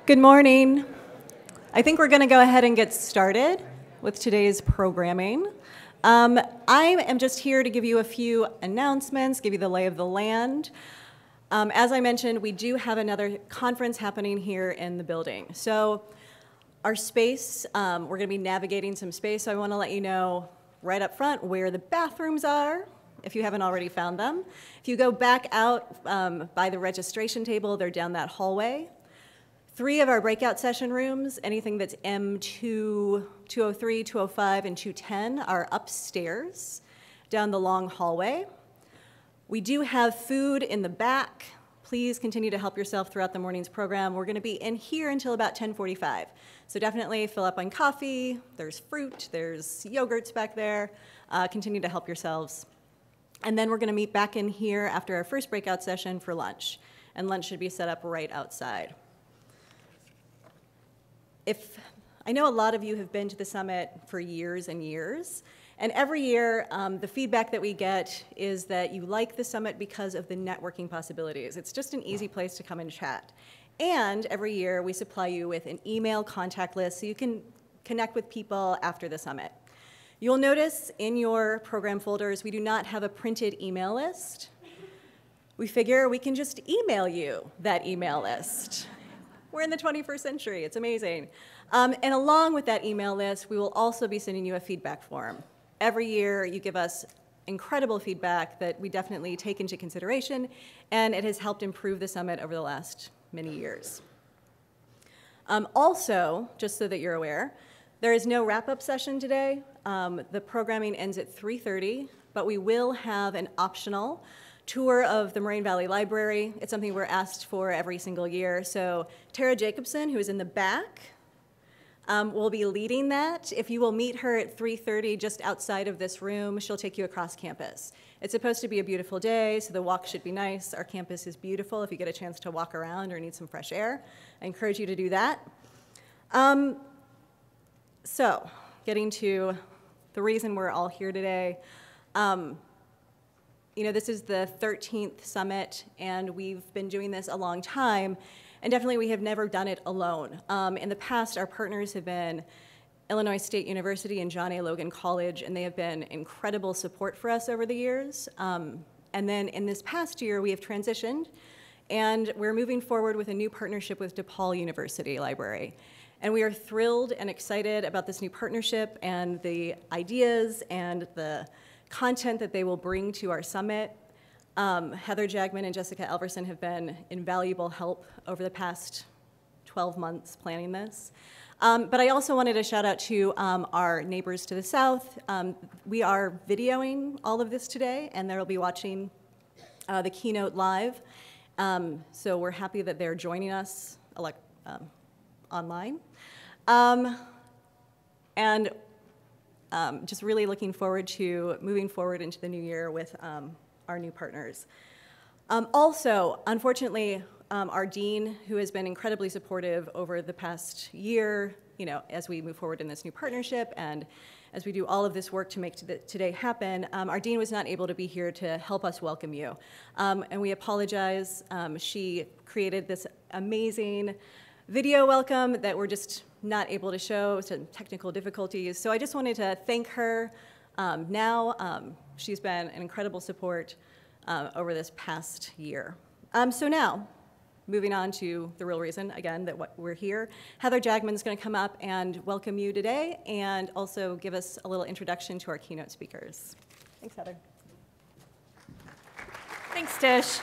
Good morning. I think we're going to go ahead and get started with today's programming. I am just here to give you a few announcements, give you the lay of the land. As I mentioned, we do have another conference happening here in the building. So our space, we're going to be navigating some space, so I want to let you know right up front where the bathrooms are, if you haven't already found them. If you go back out by the registration table, they're down that hallway. 3 of our breakout session rooms, anything that's M2, 203, 205, and 210, are upstairs down the long hallway. We do have food in the back. Please continue to help yourself throughout the morning's program. We're going to be in here until about 10:45. So definitely fill up on coffee. There's fruit. There's yogurts back there. Continue to help yourselves. And then we're going to meet back in here after our first breakout session for lunch. And lunch should be set up right outside. I know a lot of you have been to the summit for years and years, and every year the feedback that we get is that you like the summit because of the networking possibilities. It's just an easy place to come and chat. And every year we supply you with an email contact list so you can connect with people after the summit. You'll notice in your program folders we do not have a printed email list. We figure we can just email you that email list. We're in the 21st century, it's amazing. And along with that email list, we will also be sending you a feedback form. Every year, you give us incredible feedback that we definitely take into consideration, and it has helped improve the summit over the last many years. Also, just so that you're aware, there is no wrap-up session today. The programming ends at 3:30, but we will have an optional tour of the Moraine Valley Library. It's something we're asked for every single year. So Tara Jacobson, who is in the back, will be leading that. If you will meet her at 3:30 just outside of this room, she'll take you across campus. It's supposed to be a beautiful day, so the walk should be nice. Our campus is beautiful if you get a chance to walk around or need some fresh air. I encourage you to do that. So getting to the reason we're all here today. This is the 13th summit, and we've been doing this a long time, and definitely we have never done it alone. In the past, our partners have been Illinois State University and John A. Logan College, and they have been incredible support for us over the years. And then in this past year, we have transitioned, and we're moving forward with a new partnership with DePaul University Library. And we are thrilled and excited about this new partnership and the ideas and the content that they will bring to our summit. Heather Jagman and Jessica Alverson have been invaluable help over the past 12 months planning this. But I also wanted to shout out to our neighbors to the south. We are videoing all of this today, and they'll be watching the keynote live. So we're happy that they're joining us online. And just really looking forward to moving forward into the new year with our new partners. Also, unfortunately, our dean, who has been incredibly supportive over the past year, as we move forward in this new partnership and as we do all of this work to make today happen, our dean was not able to be here to help us welcome you. And we apologize. She created this amazing video welcome that we're just not able to show, some technical difficulties. So I just wanted to thank her now. She's been an incredible support over this past year. So now, moving on to the real reason, again, that we're here. Heather Jagman's going to come up and welcome you today and also give us a little introduction to our keynote speakers. Thanks, Heather. Thanks, Tish.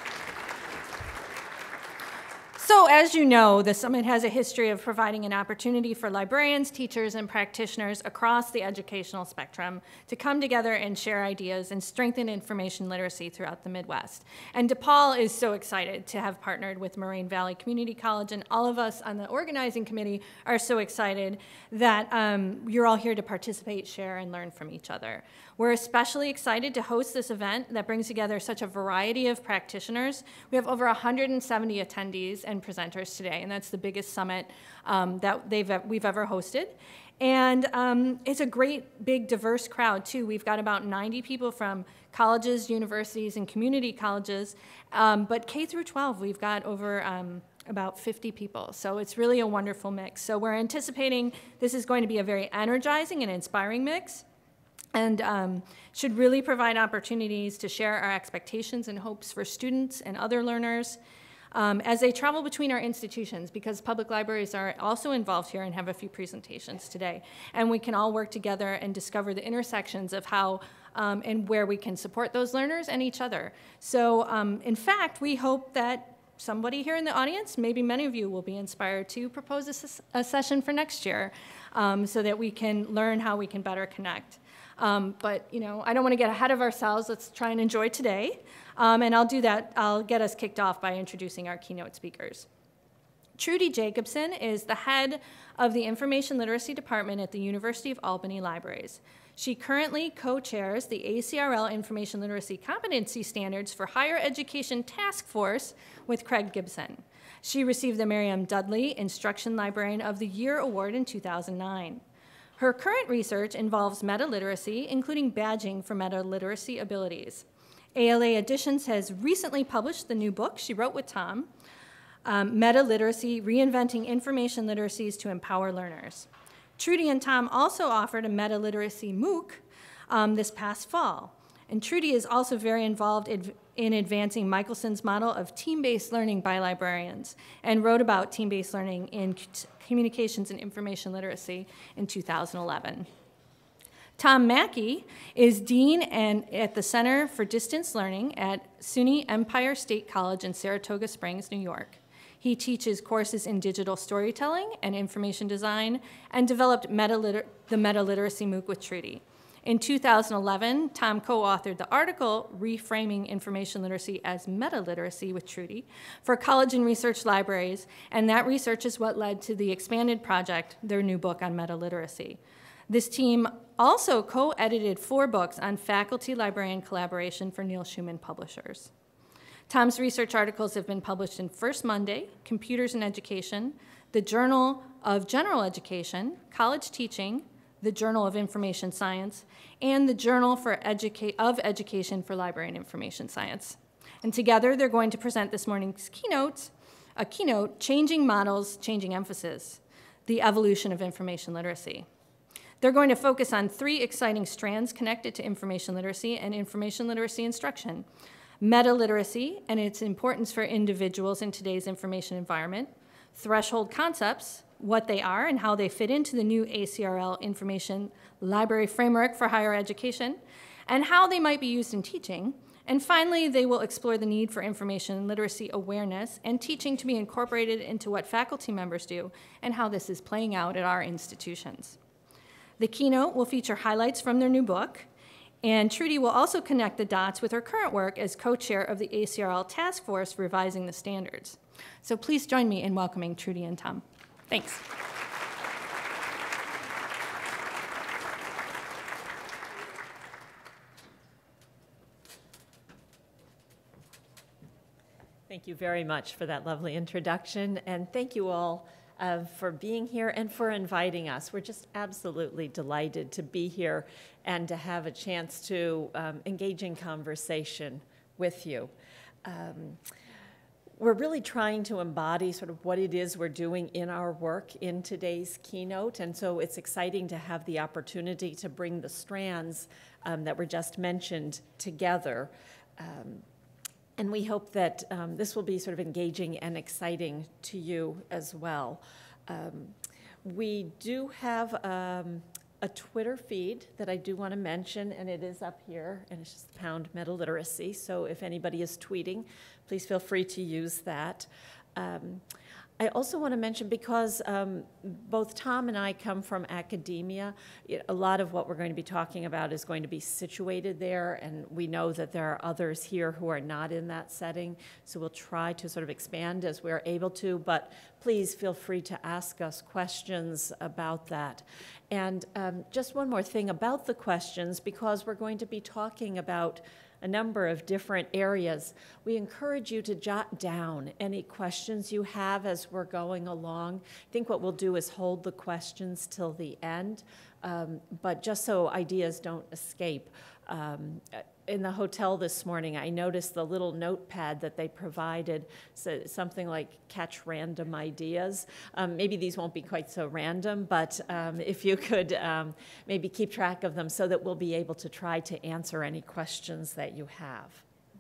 So as you know, the summit has a history of providing an opportunity for librarians, teachers, and practitioners across the educational spectrum to come together and share ideas and strengthen information literacy throughout the Midwest. And DePaul is so excited to have partnered with Moraine Valley Community College, and all of us on the organizing committee are so excited that you're all here to participate, share, and learn from each other. We're especially excited to host this event that brings together such a variety of practitioners. We have over 170 attendees and presenters today, and that's the biggest summit that we've ever hosted. And it's a great, big, diverse crowd, too. We've got about 90 people from colleges, universities, and community colleges. But K through 12, we've got over about 50 people. So it's really a wonderful mix. So we're anticipating this is going to be a very energizing and inspiring mix, and should really provide opportunities to share our expectations and hopes for students and other learners as they travel between our institutions, because public libraries are also involved here and have a few presentations today. And we can all work together and discover the intersections of how and where we can support those learners and each other. So in fact, we hope that somebody here in the audience, maybe many of you, will be inspired to propose a session for next year so that we can learn how we can better connect. But, you know, I don't want to get ahead of ourselves. Let's try and enjoy today. And I'll do that. I'll get us kicked off by introducing our keynote speakers. Trudy Jacobson is the head of the Information Literacy Department at the University of Albany Libraries. She currently co-chairs the ACRL Information Literacy Competency Standards for Higher Education Task Force with Craig Gibson. She received the Miriam Dudley Instruction Librarian of the Year Award in 2009. Her current research involves meta-literacy, including badging for meta-literacy abilities. ALA Editions has recently published the new book she wrote with Tom, Meta-Literacy, Reinventing Information Literacies to Empower Learners. Trudy and Tom also offered a meta-literacy MOOC this past fall. And Trudy is also very involved in advancing Michelson's model of team-based learning by librarians, and wrote about team-based learning in communications and information literacy in 2011. Tom Mackey is Dean at the Center for Distance Learning at SUNY Empire State College in Saratoga Springs, New York. He teaches courses in digital storytelling and information design, and developed the meta-literacy MOOC with Trudy. In 2011, Tom co-authored the article, Reframing Information Literacy as Meta-Literacy with Trudy, for college and research libraries, and that research is what led to the expanded project, their new book on meta-literacy. This team also co-edited 4 books on faculty-librarian collaboration for Neil Schumann Publishers. Tom's research articles have been published in First Monday, Computers in Education, the Journal of General Education, College Teaching, the Journal of Information Science, and the Journal of Education for Library and Information Science. And together, they're going to present this morning's keynote, Changing Models, Changing Emphasis, the Evolution of Information Literacy. They're going to focus on 3 exciting strands connected to information literacy and information literacy instruction: meta-literacy and its importance for individuals in today's information environment, threshold concepts, what they are and how they fit into the new ACRL Information Library Framework for Higher Education, and how they might be used in teaching. And finally, they will explore the need for information literacy awareness and teaching to be incorporated into what faculty members do, and how this is playing out at our institutions. The keynote will feature highlights from their new book, and Trudy will also connect the dots with her current work as co-chair of the ACRL Task Force Revising the Standards. So please join me in welcoming Trudy and Tom. Thanks. Thank you very much for that lovely introduction, and thank you all for being here and for inviting us. We're just absolutely delighted to be here and to have a chance to engage in conversation with you. We're really trying to embody sort of what it is we're doing in our work in today's keynote, and so it's exciting to have the opportunity to bring the strands that were just mentioned together. And we hope that this will be sort of engaging and exciting to you as well. We do have a Twitter feed that I do want to mention, and it is up here, and it's just Pound Meta-Literacy. So if anybody is tweeting, please feel free to use that. I also want to mention, because both Tom and I come from academia, a lot of what we're going to be talking about is going to be situated there, and we know that there are others here who are not in that setting, so we'll try to sort of expand as we're able to, but please feel free to ask us questions about that. And just one more thing about the questions, because we're going to be talking about a number of different areas. We encourage you to jot down any questions you have as we're going along. I think what we'll do is hold the questions till the end, but just so ideas don't escape, in the hotel this morning, I noticed the little notepad that they provided, so something like catch random ideas. Maybe these won't be quite so random, but if you could maybe keep track of them so that we'll be able to try to answer any questions that you have.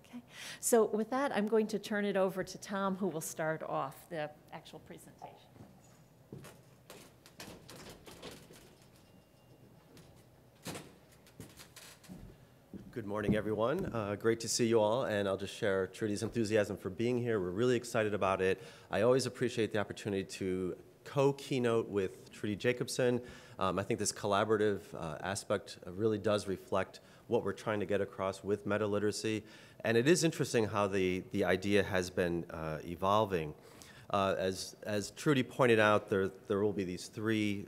Okay. So with that, I'm going to turn it over to Tom, who will start off the actual presentation. Good morning, everyone. Great to see you all, and I'll just share Trudy's enthusiasm for being here. We're really excited about it. I always appreciate the opportunity to co-keynote with Trudy Jacobson. I think this collaborative aspect really does reflect what we're trying to get across with meta-literacy, and it is interesting how the idea has been evolving. As Trudy pointed out, there will be these three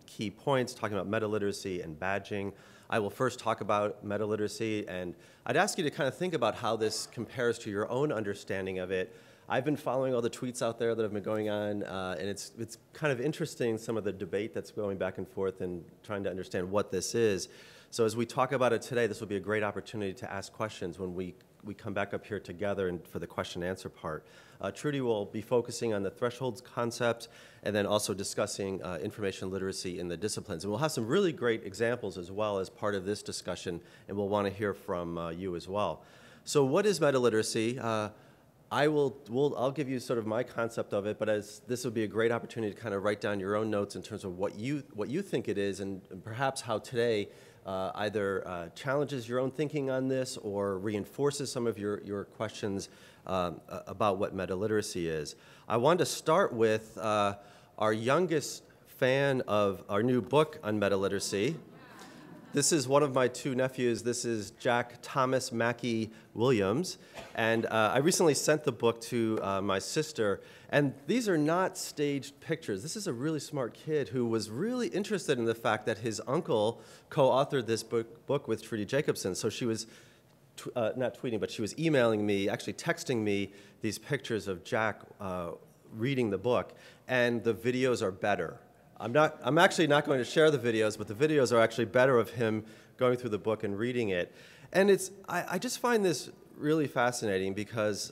key points talking about meta-literacy and badging. I will first talk about meta-literacy, and I'd ask you to kind of think about how this compares to your own understanding of it. I've been following all the tweets out there that have been going on, and it's kind of interesting, some of the debate that's going back and forth and trying to understand what this is. So as we talk about it today, this will be a great opportunity to ask questions when we come back up here together and for the question and answer part. Trudy will be focusing on the thresholds concept and then also discussing information literacy in the disciplines. And we'll have some really great examples as well as part of this discussion, and we'll want to hear from you as well. So what is meta-literacy? I'll give you sort of my concept of it, but as this would be a great opportunity to kind of write down your own notes in terms of what you think it is, and perhaps how today either challenges your own thinking on this or reinforces some of your questions about what meta-literacy is. I wanted to start with our youngest fan of our new book on meta-literacy. This is one of my two nephews. This is Jack Thomas Mackey Williams. And I recently sent the book to my sister. And these are not staged pictures. This is a really smart kid who was really interested in the fact that his uncle co-authored this book with Trudy Jacobson. So she was not tweeting, but she was emailing me, actually texting me these pictures of Jack reading the book. And the videos are better. I'm actually not going to share the videos, but the videos are actually better of him going through the book and reading it. And I just find this really fascinating because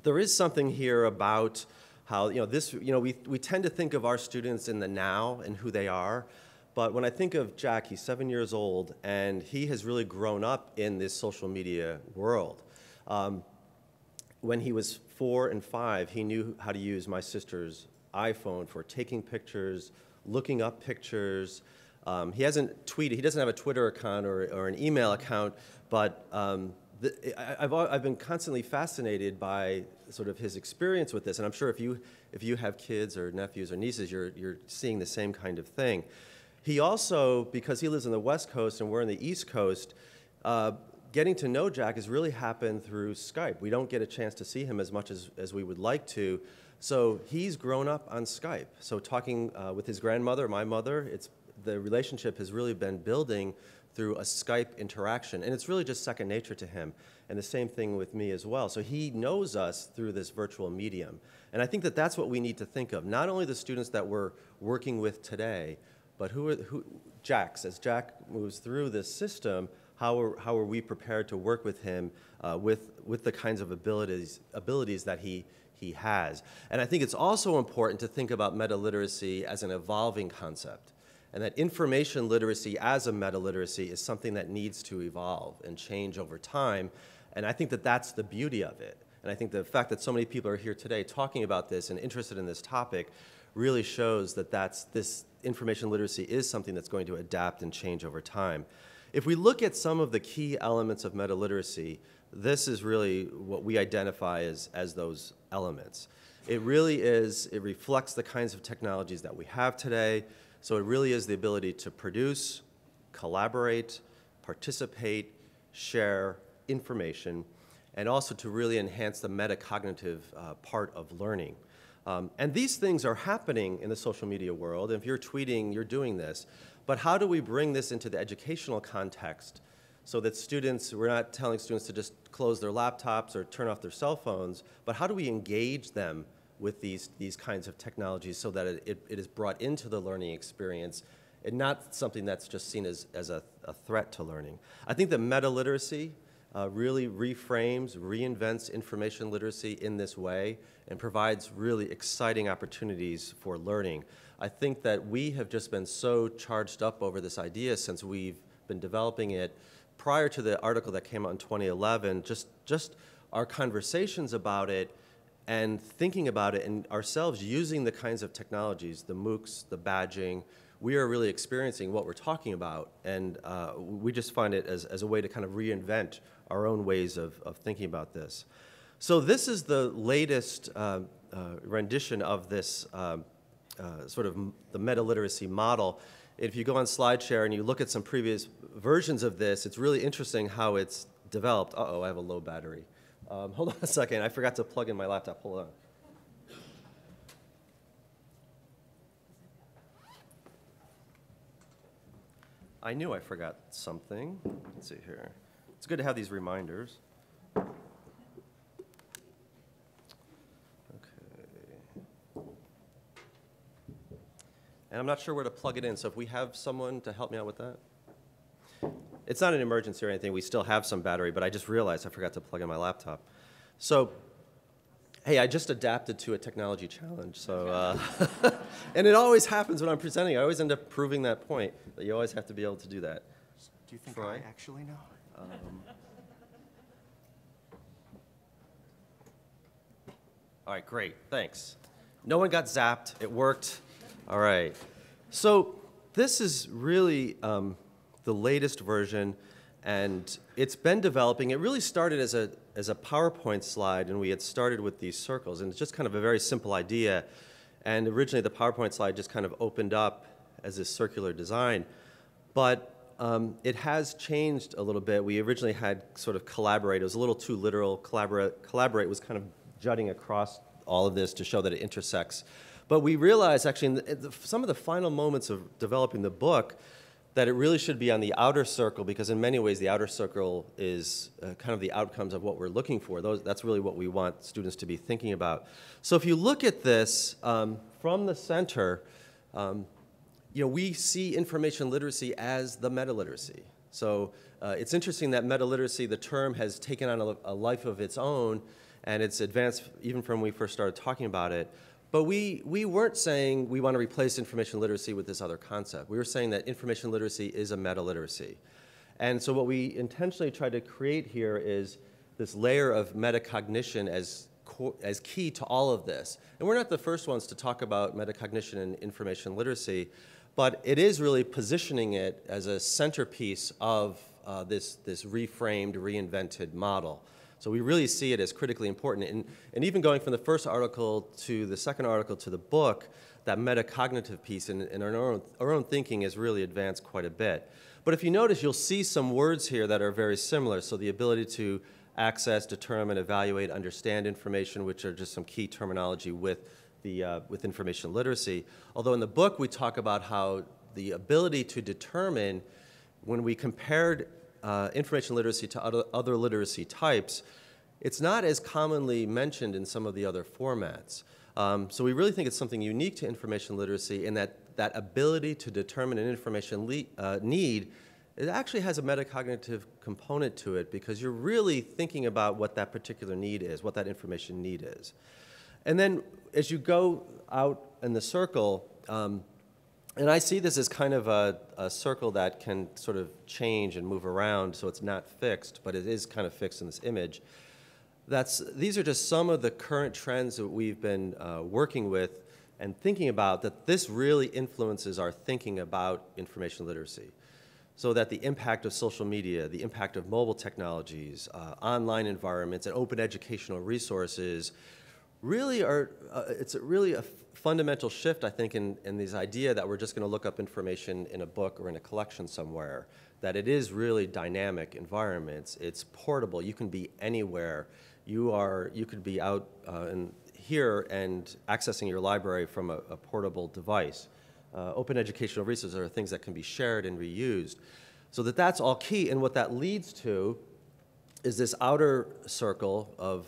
there is something here about how, we tend to think of our students in the now and who they are. But when I think of Jack, he's 7 years old, and he has really grown up in this social media world. When he was 4 and 5, he knew how to use my sister's iPhone for taking pictures, looking up pictures. He hasn't tweeted, he doesn't have a Twitter account or an email account, but I've been constantly fascinated by sort of his experience with this, and I'm sure if you have kids or nephews or nieces, you're seeing the same kind of thing. He also, because he lives on the West Coast and we're on the East Coast, getting to know Jack has really happened through Skype. We don't get a chance to see him as much as we would like to. So he's grown up on Skype. So talking with his grandmother, my mother, the relationship has really been building through a Skype interaction. And it's really just second nature to him. And the same thing with me as well. So he knows us through this virtual medium. And I think that that's what we need to think of. Not only the students that we're working with today, but Jack's, as Jack moves through this system, how are we prepared to work with him with the kinds of abilities that he has. And I think it's also important to think about meta-literacy as an evolving concept, and that information literacy as a meta-literacy is something that needs to evolve and change over time. And I think that that's the beauty of it. And I think the fact that so many people are here today talking about this and interested in this topic really shows that this information literacy is something that's going to adapt and change over time. If we look at some of the key elements of meta-literacy, this is really what we identify as those elements. It really is, it reflects the kinds of technologies that we have today. So it really is the ability to produce, collaborate, participate, share information, and also to really enhance the metacognitive part of learning. And these things are happening in the social media world. If you're tweeting, you're doing this. But how do we bring this into the educational context so that we're not telling students to just close their laptops or turn off their cell phones, but how do we engage them with these kinds of technologies so that it is brought into the learning experience and not something that's just seen as a threat to learning. I think that meta-literacy really reframes, reinvents information literacy in this way and provides really exciting opportunities for learning. I think that we have just been so charged up over this idea since we've been developing it. Prior to the article that came out in 2011, just our conversations about it and thinking about it and ourselves using the kinds of technologies, the MOOCs, the badging, we are really experiencing what we're talking about. And we just find it as a way to kind of reinvent our own ways of thinking about this. So this is the latest rendition of this sort of the meta-literacy model. If you go on SlideShare and you look at some previous versions of this, it's really interesting how it's developed. Uh-oh, I have a low battery. Hold on a second. I forgot to plug in my laptop. Hold on. I knew I forgot something. Let's see here. It's good to have these reminders. Okay. And I'm not sure where to plug it in, so if we have someone to help me out with that. It's not an emergency or anything. We still have some battery, but I just realized I forgot to plug in my laptop. So, hey, I just adapted to a technology challenge. So, and it always happens when I'm presenting. I always end up proving that point, that you always have to be able to do that. Do you think Troy? I actually know? All right, great, thanks. No one got zapped, it worked. All right, so this is really the latest version, and it's been developing. It really started as a PowerPoint slide, and we had started with these circles, and it's just kind of a very simple idea. And originally the PowerPoint slide just kind of opened up as this circular design. But it has changed a little bit. We originally had sort of collaborate. It was a little too literal. Collaborate was kind of jutting across all of this to show that it intersects. But we realized actually in some of the final moments of developing the book that it really should be on the outer circle, because in many ways the outer circle is kind of the outcomes of what we're looking for. That's really what we want students to be thinking about. So if you look at this from the center, we see information literacy as the meta-literacy. So it's interesting that meta-literacy, the term, has taken on a life of its own, and it's advanced even from when we first started talking about it. But we weren't saying we want to replace information literacy with this other concept. We were saying that information literacy is a meta-literacy. And so what we intentionally tried to create here is this layer of metacognition as key to all of this. And we're not the first ones to talk about metacognition and information literacy, but it is really positioning it as a centerpiece of this reframed, reinvented model. So we really see it as critically important. And even going from the first article to the second article to the book, that metacognitive piece in our own thinking has really advanced quite a bit. But if you notice, you'll see some words here that are very similar. So the ability to access, determine, evaluate, understand information, which are just some key terminology with information literacy. Although in the book, we talk about how the ability to determine, when we compared information literacy to other literacy types, it's not as commonly mentioned in some of the other formats. So we really think it's something unique to information literacy in that ability to determine an information need, it actually has a metacognitive component to it, because you're really thinking about what that particular need is, what that information need is. And then as you go out in the circle, and I see this as kind of a circle that can sort of change and move around, so it's not fixed, but it is kind of fixed in this image. These are just some of the current trends that we've been working with and thinking about, that this really influences our thinking about information literacy. So that the impact of social media, the impact of mobile technologies, online environments, and open educational resources really are, it's really a fundamental shift, I think, in this idea that we're just going to look up information in a book or in a collection somewhere, that it is really dynamic environments. It's portable. You can be anywhere. You could be out here and accessing your library from a portable device. Open educational resources are things that can be shared and reused. So that's all key, and what that leads to is this outer circle of,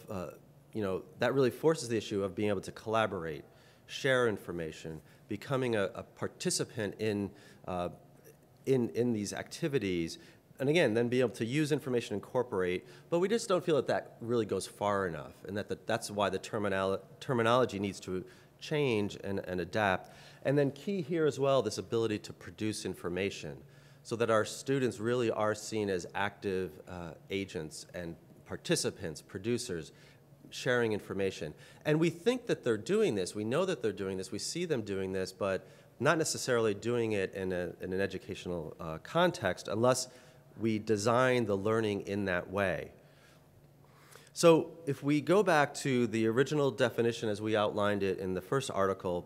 that really forces the issue of being able to collaborate share information, becoming a participant in these activities, and again, then be able to use information, incorporate, but we just don't feel that that really goes far enough, and that's why the terminology needs to change and adapt. And then key here as well, this ability to produce information, so that our students really are seen as active agents and participants, producers, sharing information. And we think that they're doing this, we know that they're doing this, we see them doing this, but not necessarily doing it in an educational context unless we design the learning in that way. So if we go back to the original definition as we outlined it in the first article,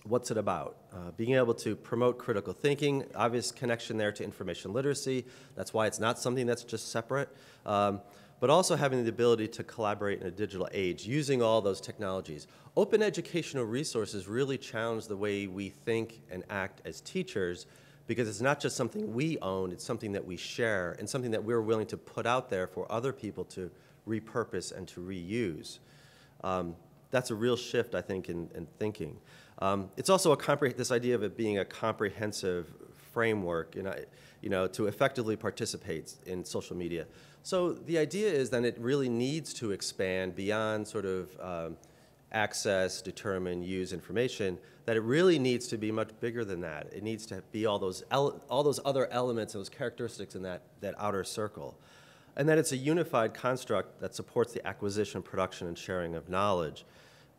what's it about? Being able to promote critical thinking, obvious connection there to information literacy. That's why it's not something that's just separate. But also having the ability to collaborate in a digital age, using all those technologies. Open educational resources really challenge the way we think and act as teachers, because it's not just something we own, it's something that we share, and something that we're willing to put out there for other people to repurpose and to reuse. That's a real shift, I think, in thinking. It's also this idea of it being a comprehensive framework, to effectively participate in social media. So the idea is then it really needs to expand beyond sort of access, determine, use information, that it really needs to be much bigger than that. It needs to be all those other elements, those characteristics in that outer circle. And that it's a unified construct that supports the acquisition, production, and sharing of knowledge.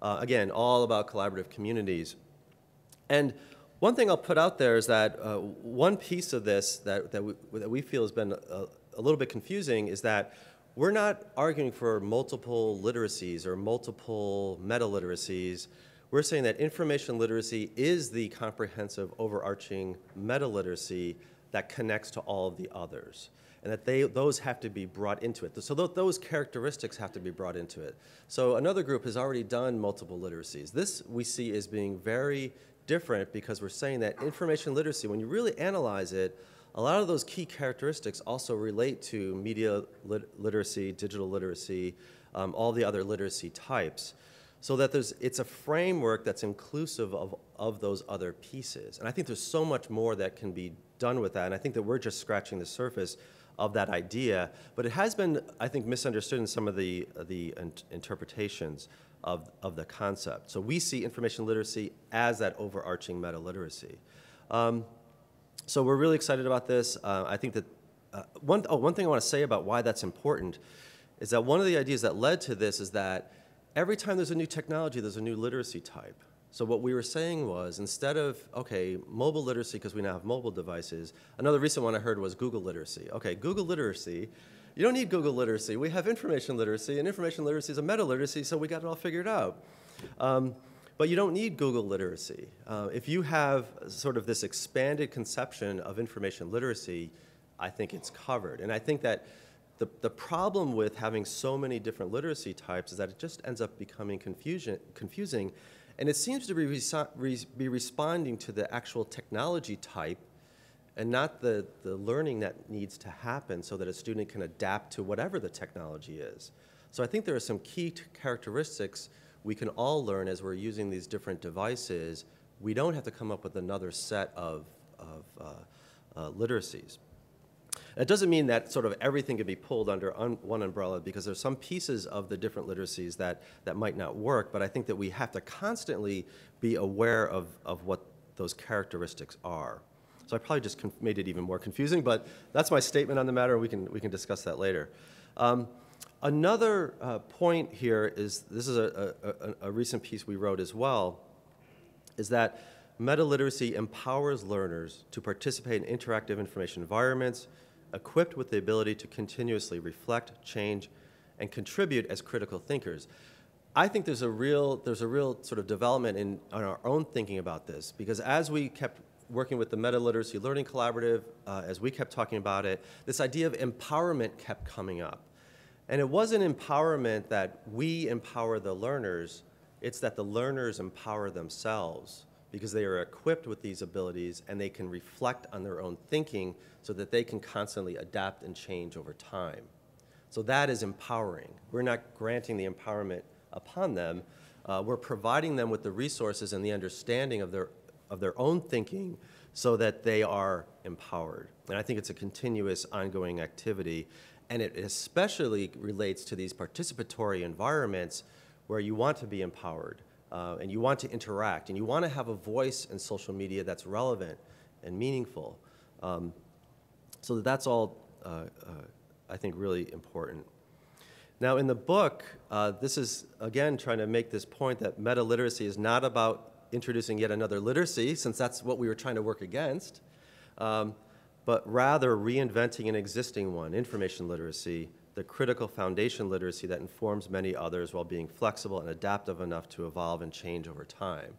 Again, all about collaborative communities. And one thing I'll put out there is that one piece of this that we feel has been a little bit confusing is that we're not arguing for multiple literacies or multiple meta-literacies. We're saying that information literacy is the comprehensive, overarching meta-literacy that connects to all of the others, and that those have to be brought into it. So those characteristics have to be brought into it. So another group has already done multiple literacies. This we see as being very different because we're saying that information literacy, when you really analyze it, a lot of those key characteristics also relate to media literacy, digital literacy, all the other literacy types, so that it's a framework that's inclusive of those other pieces. And I think there's so much more that can be done with that, and I think that we're just scratching the surface of that idea, but it has been, I think, misunderstood in some of the interpretations of the concept. So we see information literacy as that overarching meta-literacy. So we're really excited about this. I think that one thing I want to say about why that's important is that one of the ideas that led to this is that every time there's a new technology, there's a new literacy type. So what we were saying was, instead of, okay, mobile literacy, because we now have mobile devices, another recent one I heard was Google literacy. Okay, Google literacy, you don't need Google literacy. We have information literacy, and information literacy is a meta-literacy, so we got it all figured out. But you don't need Google literacy. If you have sort of this expanded conception of information literacy, I think it's covered. And I think that the problem with having so many different literacy types is that it just ends up becoming confusing. And it seems to be responding to the actual technology type and not the learning that needs to happen so that a student can adapt to whatever the technology is. So I think there are some key characteristics we can all learn as we're using these different devices. We don't have to come up with another set of literacies. It doesn't mean that sort of everything can be pulled under one umbrella, because there's some pieces of the different literacies that might not work, but I think that we have to constantly be aware of what those characteristics are. So I probably just made it even more confusing, but that's my statement on the matter. We can discuss that later. Another point here is, this is a recent piece we wrote as well, is that meta-literacy empowers learners to participate in interactive information environments, equipped with the ability to continuously reflect, change, and contribute as critical thinkers. I think there's a real sort of development in our own thinking about this, because as we kept working with the Meta-Literacy Learning Collaborative, as we kept talking about it, this idea of empowerment kept coming up. And it wasn't empowerment that we empower the learners, it's that the learners empower themselves, because they are equipped with these abilities and they can reflect on their own thinking so that they can constantly adapt and change over time. So that is empowering. We're not granting the empowerment upon them. We're providing them with the resources and the understanding of their own thinking so that they are empowered. And I think it's a continuous, ongoing activity. And it especially relates to these participatory environments where you want to be empowered, and you want to interact, and you want to have a voice in social media that's relevant and meaningful. So that's all, I think, really important. Now, in the book, this is, again, trying to make this point that meta-literacy is not about introducing yet another literacy, since that's what we were trying to work against, but rather reinventing an existing one, information literacy, the critical foundation literacy that informs many others while being flexible and adaptive enough to evolve and change over time.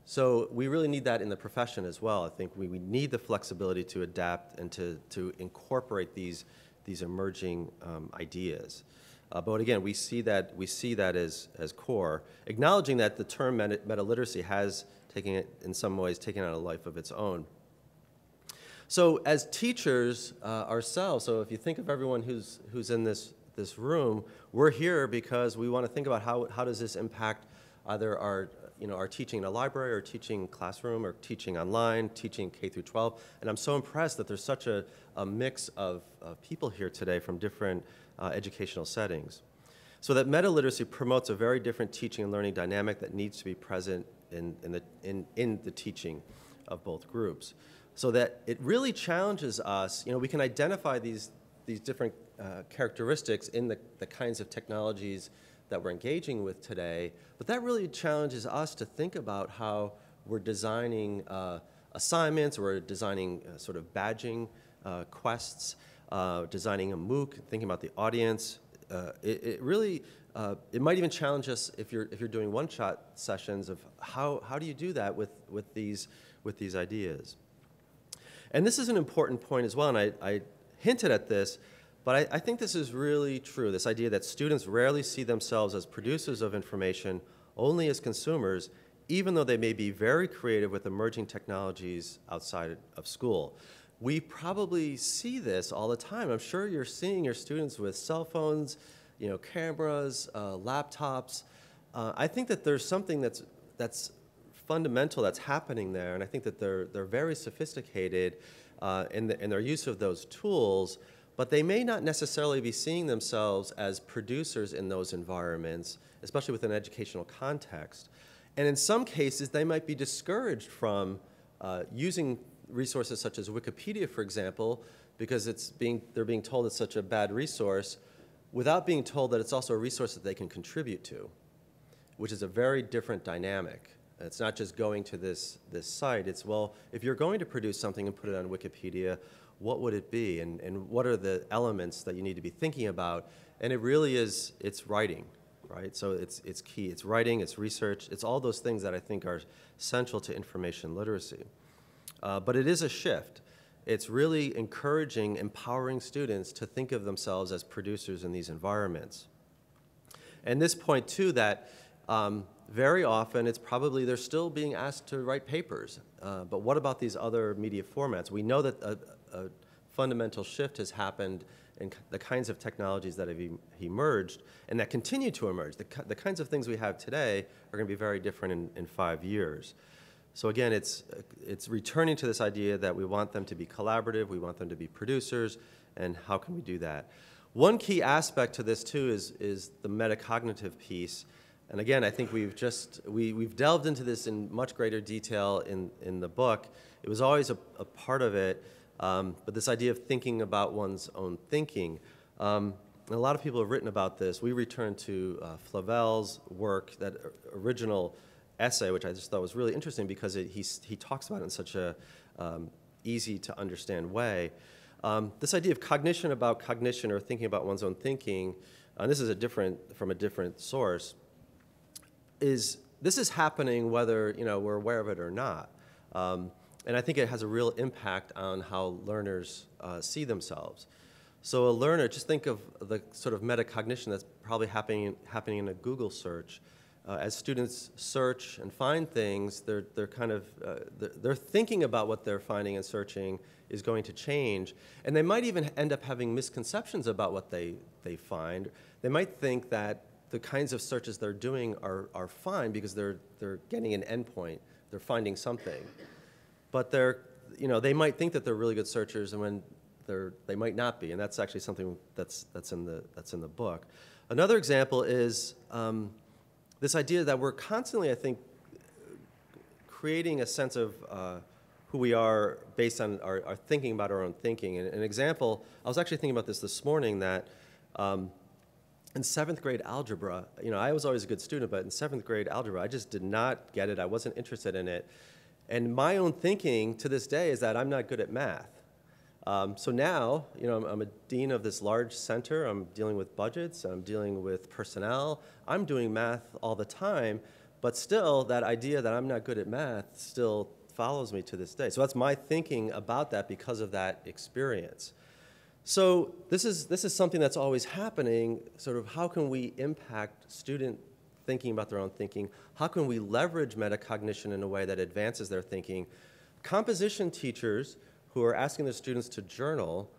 So we really need that in the profession as well. I think we need the flexibility to adapt and to incorporate these emerging ideas. But again, we see that as core, acknowledging that the term meta-literacy has in some ways taken on a life of its own. So as teachers ourselves, so if you think of everyone who's in this room, we're here because we want to think about how does this impact either our teaching in a library or teaching classroom or teaching online, teaching K through 12. And I'm so impressed that there's such a mix of people here today from different educational settings. So that meta-literacy promotes a very different teaching and learning dynamic that needs to be present in the teaching of both groups. So that it really challenges us, we can identify these different characteristics in the kinds of technologies that we're engaging with today, but that really challenges us to think about how we're designing assignments, or designing sort of badging quests, designing a MOOC, thinking about the audience. It really, it might even challenge us if you're doing one-shot sessions of how do you do that with these ideas. And this is an important point as well, and I hinted at this, but I think this is really true, this idea that students rarely see themselves as producers of information, only as consumers, even though they may be very creative with emerging technologies outside of school. We probably see this all the time. I'm sure you're seeing your students with cell phones, cameras, laptops. I think that there's something that's fundamental that's happening there, and I think that they're very sophisticated in their use of those tools, but they may not necessarily be seeing themselves as producers in those environments, especially within an educational context. And in some cases, they might be discouraged from using resources such as Wikipedia, for example, because they're being told it's such a bad resource, without being told that it's also a resource that they can contribute to, which is a very different dynamic. It's not just going to this site. It's, well, if you're going to produce something and put it on Wikipedia, what would it be? And what are the elements that you need to be thinking about? And it really is, it's writing, right? So it's key. It's writing, it's research, it's all those things that I think are central to information literacy. But it is a shift. It's really encouraging, empowering students to think of themselves as producers in these environments. And this point, too, that very often it's probably they're still being asked to write papers. But what about these other media formats? We know that a fundamental shift has happened in the kinds of technologies that have emerged and that continue to emerge. The kinds of things we have today are going to be very different in 5 years. So again, it's returning to this idea that we want them to be collaborative, we want them to be producers, and how can we do that? One key aspect to this, too, is the metacognitive piece. And again, I think we've delved into this in much greater detail in the book. It was always a part of it, but this idea of thinking about one's own thinking. And a lot of people have written about this. We return to Flavel's work, that original essay, which I just thought was really interesting because he talks about it in such a easy to understand way. This idea of cognition about cognition, or thinking about one's own thinking, and this is from a different source, this is happening whether we're aware of it or not. And I think it has a real impact on how learners see themselves. So a learner, just think of the sort of metacognition that's probably happening in a Google search. As students search and find things, they're kind of they're thinking about what they're finding and searching is going to change, and they might even end up having misconceptions about what they find. They might think that the kinds of searches they're doing are fine because they're getting an endpoint. They're finding something. But they might think that they're really good searchers, and when they might not be, and that's actually something that's in the book. Another example is this idea that we're constantly, I think, creating a sense of who we are based on our thinking about our own thinking. And an example, I was actually thinking about this morning, that in 7th grade algebra, I was always a good student, but in 7th grade algebra, I just did not get it. I wasn't interested in it. And my own thinking to this day is that I'm not good at math. So now, I'm a dean of this large center. I'm dealing with budgets. I'm dealing with personnel. I'm doing math all the time. But still, that idea that I'm not good at math still follows me to this day. So that's my thinking about that because of that experience. So this is something that's always happening. Sort of how can we impact student thinking about their own thinking? How can we leverage metacognition in a way that advances their thinking? Composition teachers who are asking their students to journal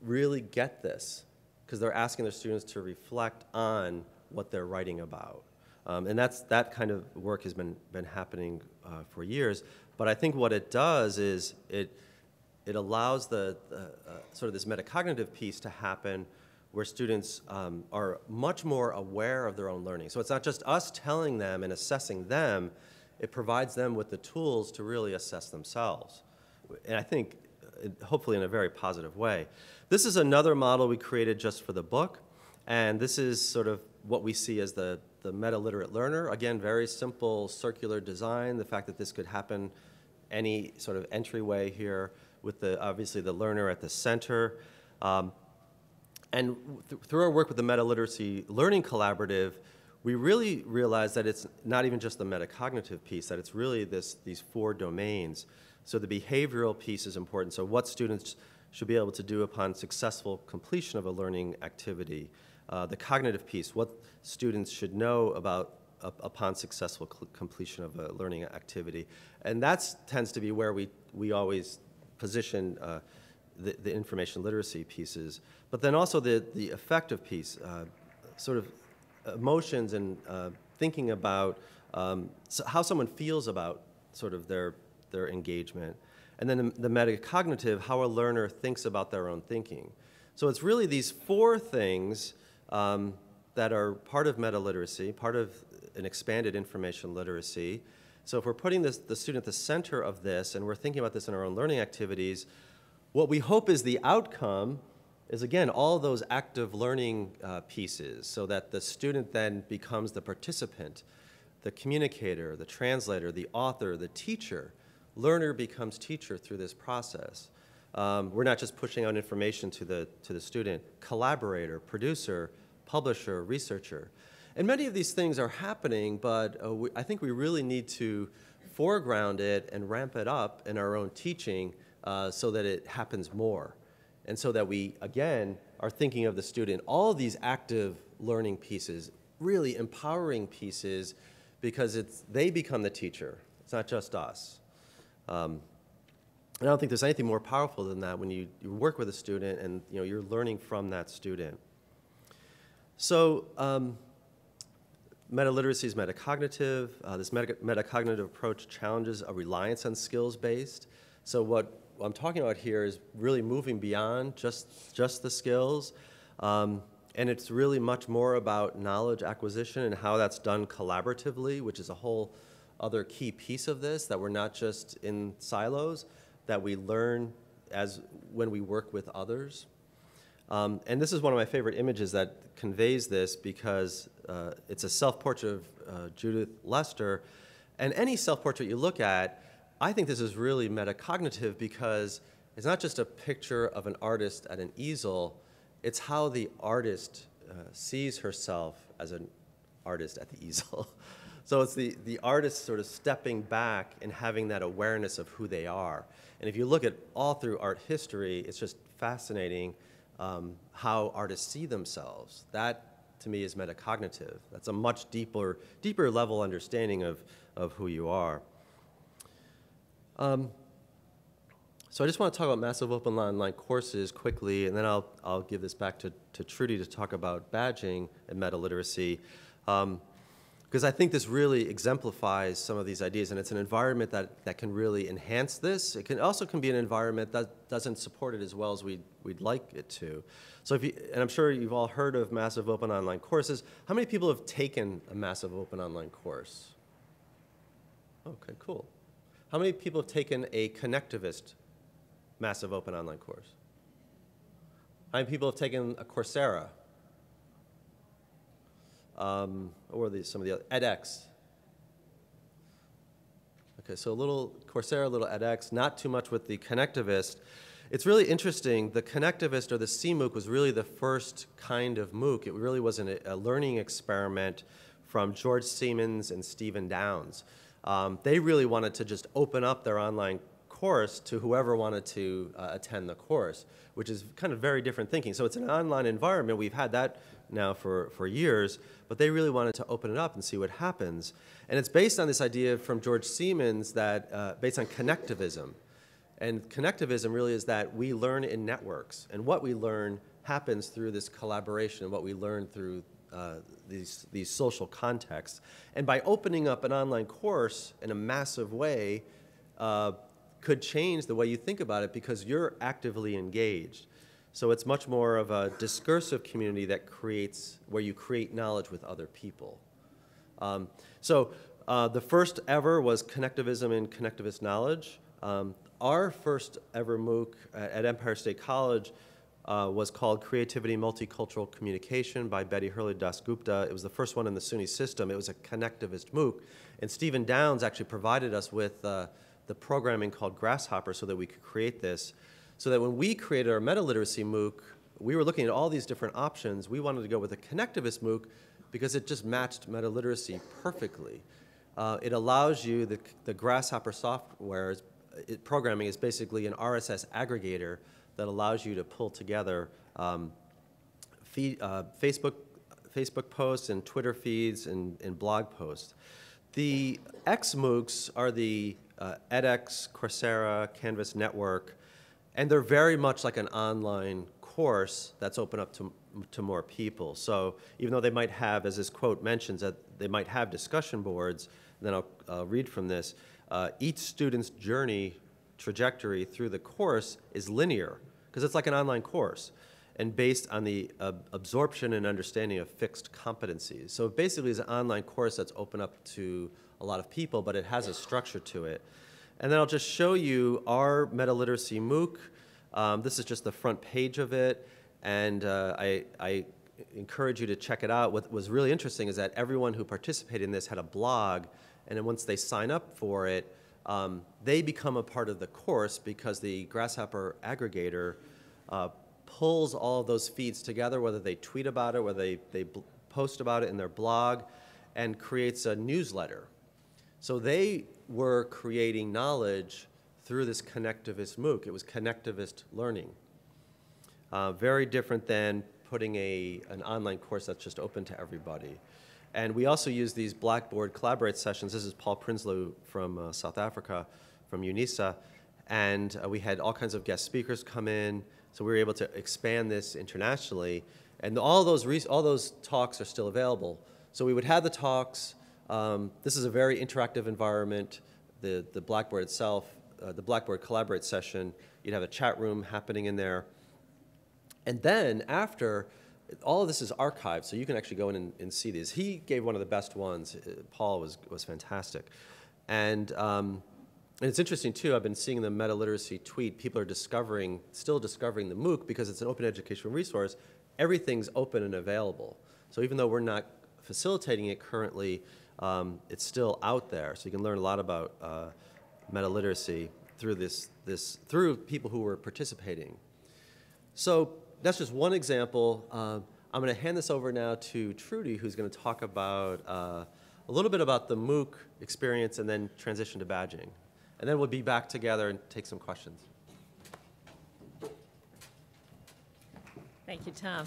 really get this because they're asking their students to reflect on what they're writing about. And that kind of work has been happening for years. But I think what it does is it allows the sort of this metacognitive piece to happen where students are much more aware of their own learning. So it's not just us telling them and assessing them, it provides them with the tools to really assess themselves. And I think hopefully in a very positive way. This is another model we created just for the book, and this is sort of what we see as the meta-literate learner. Again, very simple circular design, the fact that this could happen any sort of entryway here with obviously the learner at the center. And through our work with the Meta-Literacy Learning Collaborative, we really realized that it's not even just the metacognitive piece, that it's really these 4 domains. So the behavioral piece is important. So what students should be able to do upon successful completion of a learning activity. The cognitive piece, what students should know about upon successful completion of a learning activity. And that tends to be where we always position the information literacy pieces. But then also the affective piece, sort of emotions and thinking about how someone feels about sort of their engagement. And then the metacognitive, how a learner thinks about their own thinking. So it's really these 4 things that are part of meta-literacy, part of an expanded information literacy. So if we're putting the student at the center of this and we're thinking about this in our own learning activities, what we hope is the outcome is, again, all those active learning pieces so that the student then becomes the participant, the communicator, the translator, the author, the teacher. Learner becomes teacher through this process. We're not just pushing out information to the student. Collaborator, producer, publisher, researcher. And many of these things are happening, but I think we really need to foreground it and ramp it up in our own teaching so that it happens more. And so that we, again, are thinking of the student, all of these active learning pieces, really empowering pieces, because they become the teacher. It's not just us. And I don't think there's anything more powerful than that when you work with a student and you're learning from that student. So meta-literacy is metacognitive. This metacognitive approach challenges a reliance on skills-based. So what I'm talking about here is really moving beyond just the skills. And it's really much more about knowledge acquisition and how that's done collaboratively, which is a whole other key piece of this, that we're not just in silos, that we learn when we work with others. And this is one of my favorite images that conveys this because it's a self-portrait of Judith Lester. And any self-portrait you look at, I think this is really metacognitive because it's not just a picture of an artist at an easel, it's how the artist sees herself as an artist at the easel. So it's the artist sort of stepping back and having that awareness of who they are. And if you look at all through art history, it's just fascinating how artists see themselves. That, to me, is metacognitive. That's a much deeper level understanding of who you are. So I just want to talk about massive open online courses quickly, and then I'll give this back to Trudy to talk about badging and meta-literacy. Because I think this really exemplifies some of these ideas, and it's an environment that can really enhance this. It can also be an environment that doesn't support it as well as we'd like it to. So and I'm sure you've all heard of massive open online courses. How many people have taken a massive open online course? Okay, cool. How many people have taken a connectivist massive open online course? How many people have taken a Coursera? Or some of the other, edX. Okay, so a little Coursera, a little edX, not too much with the connectivist. It's really interesting. The connectivist, or the CMOOC, was really the first kind of MOOC. It really was a learning experiment from George Siemens and Stephen Downes. They really wanted to just open up their online course to whoever wanted to attend the course, which is kind of very different thinking. So it's an online environment. We've had that now for years, but they really wanted to open it up and see what happens. And it's based on this idea from George Siemens that, based on connectivism. And connectivism really is that we learn in networks, and what we learn happens through this collaboration, what we learn through these social contexts. And by opening up an online course in a massive way, could change the way you think about it because you're actively engaged. So it's much more of a discursive community that where you create knowledge with other people. The first ever was connectivism and connectivist knowledge. Our first ever MOOC at Empire State College was called Creativity Multicultural Communication by Betty Hurley Dasgupta. It was the first one in the SUNY system. It was a connectivist MOOC. And Stephen Downes actually provided us with the programming called Grasshopper so that we could create this. So that when we created our meta-literacy MOOC, we were looking at all these different options. We wanted to go with a connectivist MOOC because it just matched meta-literacy perfectly. It allows you, the Grasshopper software programming is basically an RSS aggregator that allows you to pull together Facebook posts and Twitter feeds and blog posts. The X MOOCs are the edX, Coursera, Canvas Network, and they're very much like an online course that's open up to more people. So even though they might have, as this quote mentions, that they might have discussion boards, and then I'll read from this, each student's trajectory through the course is linear, because it's like an online course, and based on the absorption and understanding of fixed competencies. So basically it's an online course that's open up to a lot of people, but it has a structure to it. And then I'll just show you our meta-literacy MOOC. This is just the front page of it, and I encourage you to check it out. What was really interesting is that everyone who participated in this had a blog, and then once they sign up for it, they become a part of the course because the Grasshopper aggregator pulls all of those feeds together, whether they tweet about it, whether they post about it in their blog, and creates a newsletter. So they were creating knowledge through this connectivist MOOC. It was connectivist learning. Very different than putting an online course that's just open to everybody. And we also use these Blackboard Collaborate sessions. This is Paul Prinsloo from South Africa, from UNISA. And we had all kinds of guest speakers come in. So we were able to expand this internationally. And all those talks are still available. So we would have the talks. This is a very interactive environment. The Blackboard itself, the Blackboard Collaborate session, you'd have a chat room happening in there. And then after, all of this is archived, so you can actually go in and see these. He gave one of the best ones. Paul was fantastic. And it's interesting, too. I've been seeing the meta-literacy tweet. People are still discovering the MOOC because it's an open educational resource. Everything's open and available. So even though we're not facilitating it currently, it's still out there. So you can learn a lot about meta-literacy through people who were participating. So that's just one example. I'm going to hand this over now to Trudy, who's going to talk about a little bit about the MOOC experience and then transition to badging. And then we'll be back together and take some questions. Thank you, Tom.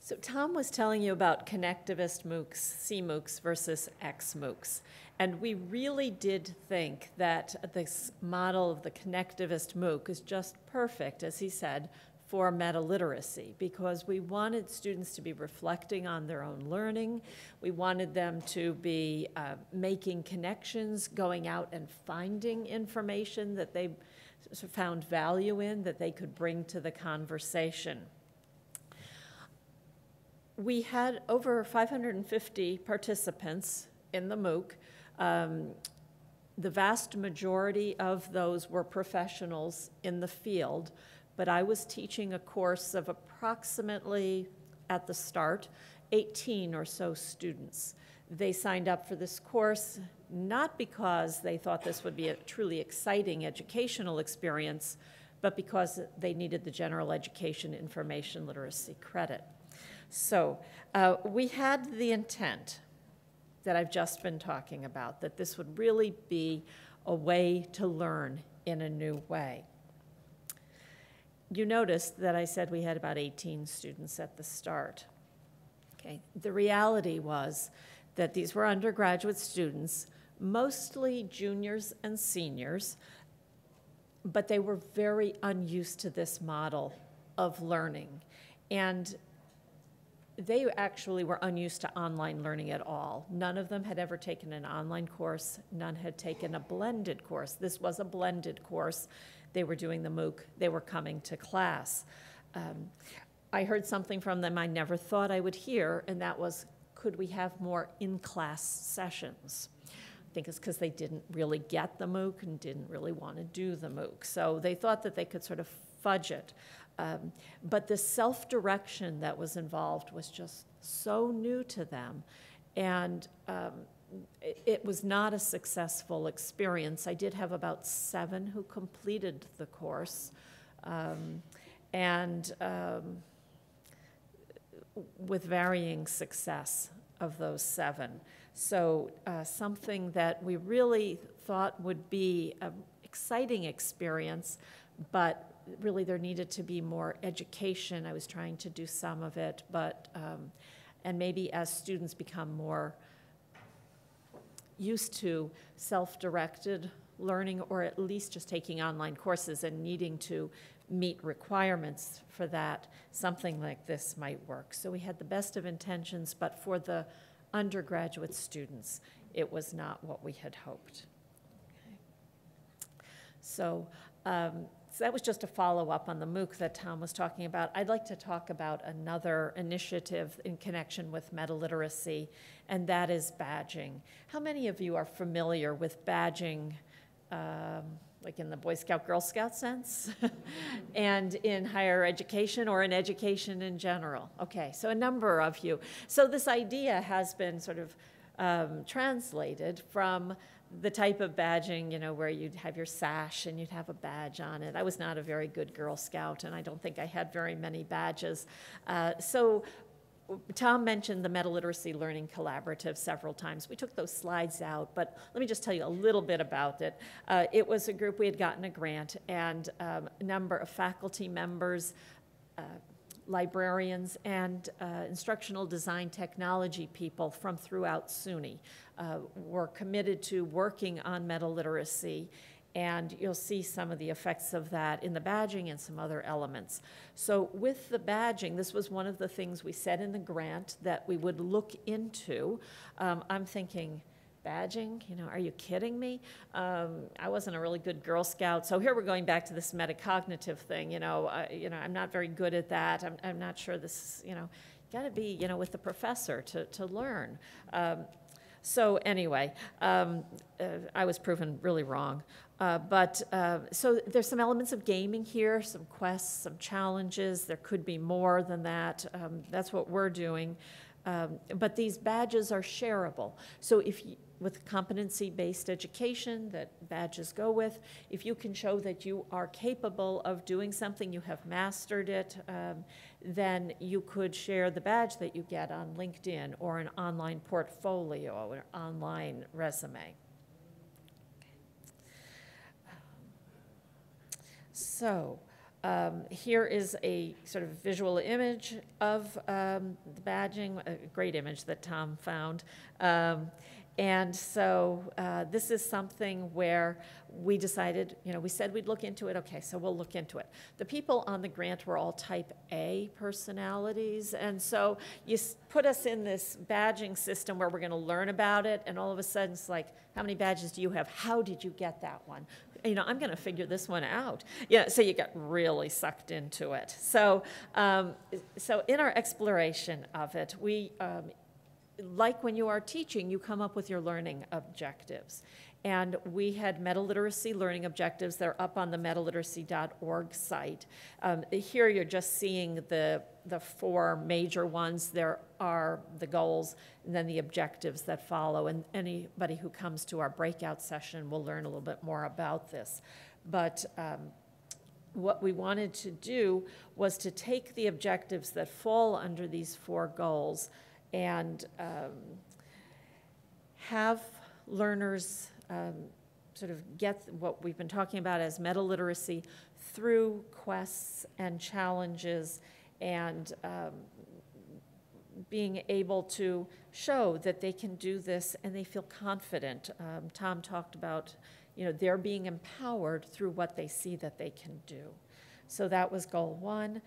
So Tom was telling you about connectivist MOOCs, CMOOCs versus XMOOCs. And we really did think that this model of the connectivist MOOC is just perfect, as he said, for meta-literacy, because we wanted students to be reflecting on their own learning. We wanted them to be making connections, going out and finding information that they found value in, that they could bring to the conversation. We had over 550 participants in the MOOC. The vast majority of those were professionals in the field, but I was teaching a course of approximately, at the start, 18 or so students. They signed up for this course not because they thought this would be a truly exciting educational experience, but because they needed the general education information literacy credit. So we had the intent that I've just been talking about, that this would really be a way to learn in a new way. You noticed that I said we had about 18 students at the start. Okay. The reality was that these were undergraduate students, mostly juniors and seniors, but they were very unused to this model of learning. And they actually were unused to online learning at all. None of them had ever taken an online course. None had taken a blended course. This was a blended course. They were doing the MOOC. They were coming to class. I heard something from them I never thought I would hear, and that was, could we have more in-class sessions? I think it's because they didn't really get the MOOC and didn't really want to do the MOOC. So they thought that they could sort of fudge it. But the self-direction that was involved was just so new to them, and it was not a successful experience. I did have about 7 who completed the course, with varying success of those 7. So something that we really thought would be an exciting experience, but really there needed to be more education. I was trying to do some of it, but, and maybe as students become more used to self-directed learning, or at least just taking online courses and needing to meet requirements for that, something like this might work. So we had the best of intentions, but for the undergraduate students, it was not what we had hoped. Okay. So that was just a follow-up on the MOOC that Tom was talking about. I'd like to talk about another initiative in connection with meta-literacy, and that is badging. How many of you are familiar with badging, like in the Boy Scout, Girl Scout sense, and in higher education or in education in general? Okay, so a number of you. So this idea has been sort of translated from the type of badging, you know, where you'd have your sash and you'd have a badge on it. I was not a very good Girl Scout, and I don't think I had very many badges. So Tom mentioned the Meta-Literacy Learning Collaborative several times. We took those slides out, but let me just tell you a little bit about it. It was a group, we had gotten a grant, and a number of faculty members, librarians, and instructional design technology people from throughout SUNY were committed to working on meta-literacy, and you'll see some of the effects of that in the badging and some other elements. So with the badging, this was one of the things we said in the grant that we would look into. I'm thinking, badging? You know, are you kidding me? I wasn't a really good Girl Scout, so here we're going back to this metacognitive thing. You know, I'm not very good at that. I'm not sure this. You know, got to be, you know, with the professor to learn. So anyway, I was proven really wrong. So there's some elements of gaming here, some quests, some challenges. There could be more than that. That's what we're doing. But these badges are shareable. So if you, with competency-based education that badges go with, if you can show that you are capable of doing something, you have mastered it, then you could share the badge that you get on LinkedIn or an online portfolio or online resume. So Here is a sort of visual image of the badging, a great image that Tom found. And so this is something where we decided, we said we'd look into it. Okay, so we'll look into it. The people on the grant were all type A personalities. And so you put us in this badging system where we're going to learn about it. And all of a sudden it's like, how many badges do you have? How did you get that one? I'm going to figure this one out. So you got really sucked into it. So in our exploration of it, we, like when you are teaching, you come up with your learning objectives. And we had meta-literacy learning objectives. They're up on the metaliteracy.org site. Here you're just seeing the 4 major ones. There are the goals and then the objectives that follow. And anybody who comes to our breakout session will learn a little bit more about this. But what we wanted to do was to take the objectives that fall under these 4 goals and have learners sort of get what we've been talking about as meta-literacy through quests and challenges and being able to show that they can do this and they feel confident. Tom talked about, they're being empowered through what they see that they can do. So that was goal 1.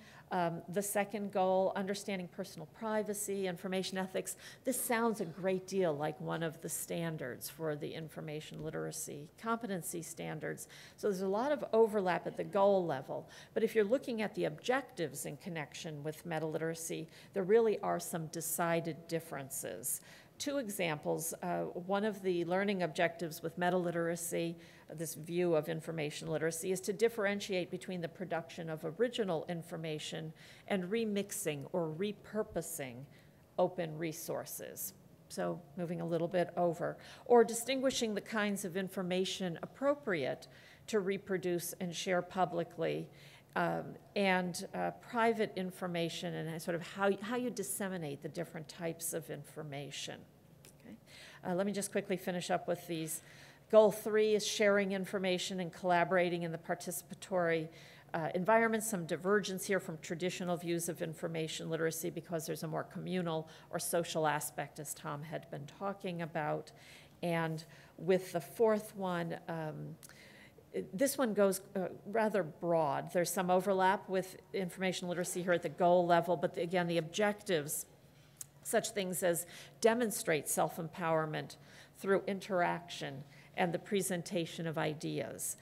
The second goal, understanding personal privacy, information ethics. This sounds a great deal like one of the standards for the information literacy competency standards. So there's a lot of overlap at the goal level. But if you're looking at the objectives in connection with meta-literacy, there really are some decided differences. 2 examples. One of the learning objectives with meta-literacy, this view of information literacy, is to differentiate between the production of original information and remixing or repurposing open resources. So moving a little bit over. Or distinguishing the kinds of information appropriate to reproduce and share publicly and private information and sort of how you disseminate the different types of information. Okay. Let me just quickly finish up with these. Goal 3 is sharing information and collaborating in the participatory environment. Some divergence here from traditional views of information literacy because there's a more communal or social aspect, as Tom had been talking about. And with the 4th one, this one goes rather broad. There's some overlap with information literacy here at the goal level, but again, the objectives, such things as demonstrate self-empowerment through interaction and the presentation of ideas.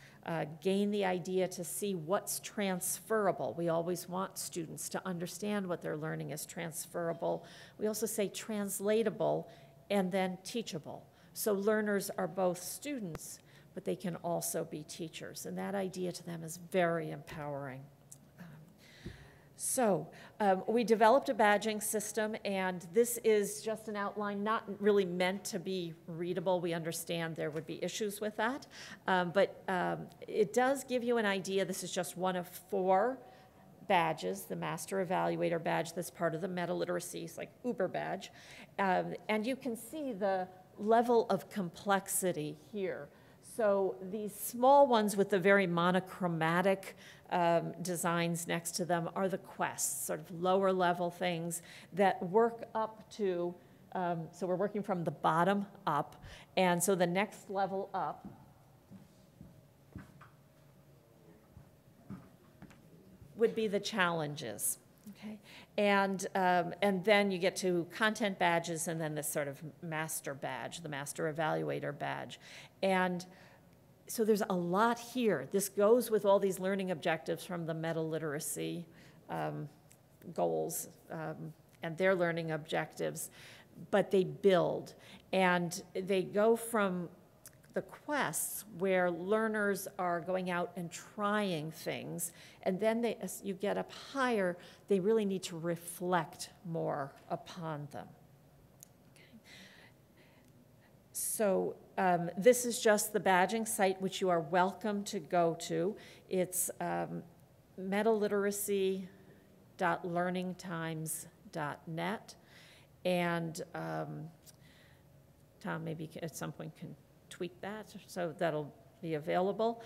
Gain the idea to see what's transferable. We always want students to understand what they're learning is transferable. We also say translatable and then teachable. So learners are both students, but they can also be teachers. And that idea to them is very empowering. So we developed a badging system, and this is just an outline, not really meant to be readable. We understand there would be issues with that, but it does give you an idea. This is just one of 4 badges, the Master Evaluator badge that's part of the meta-literacy, it's like Uber badge. And you can see the level of complexity here. So these small ones with the very monochromatic designs next to them are the quests, sort of lower level things that work up to, so we're working from the bottom up, and so the next level up would be the challenges. Okay, and then you get to content badges and then this sort of master badge, the Master Evaluator badge. And so there's a lot here. This goes with all these learning objectives from the meta-literacy goals and their learning objectives, but they build. And they go from the quests where learners are going out and trying things, and then as you get up higher, they really need to reflect more upon them. Okay. So this is just the badging site, which you are welcome to go to. It's metaliteracy.learningtimes.net, and Tom maybe at some point can tweak that, so that'll be available.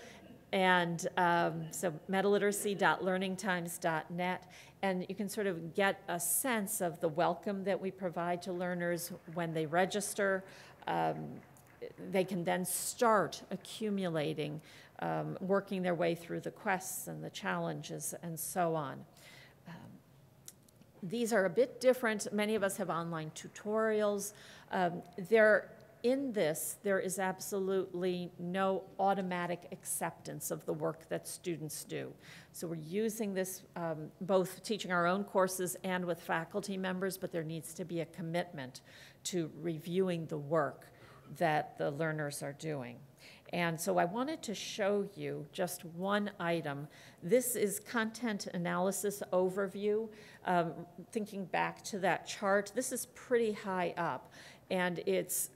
And so metaliteracy.learningtimes.net, and you can sort of get a sense of the welcome that we provide to learners when they register. They can then start accumulating, working their way through the quests and the challenges and so on. These are a bit different. Many of us have online tutorials. In this, there is absolutely no automatic acceptance of the work that students do. So we're using this both teaching our own courses and with faculty members, but there needs to be a commitment to reviewing the work that the learners are doing. And so I wanted to show you just one item. This is content analysis overview. Thinking back to that chart, this is pretty high up, and it's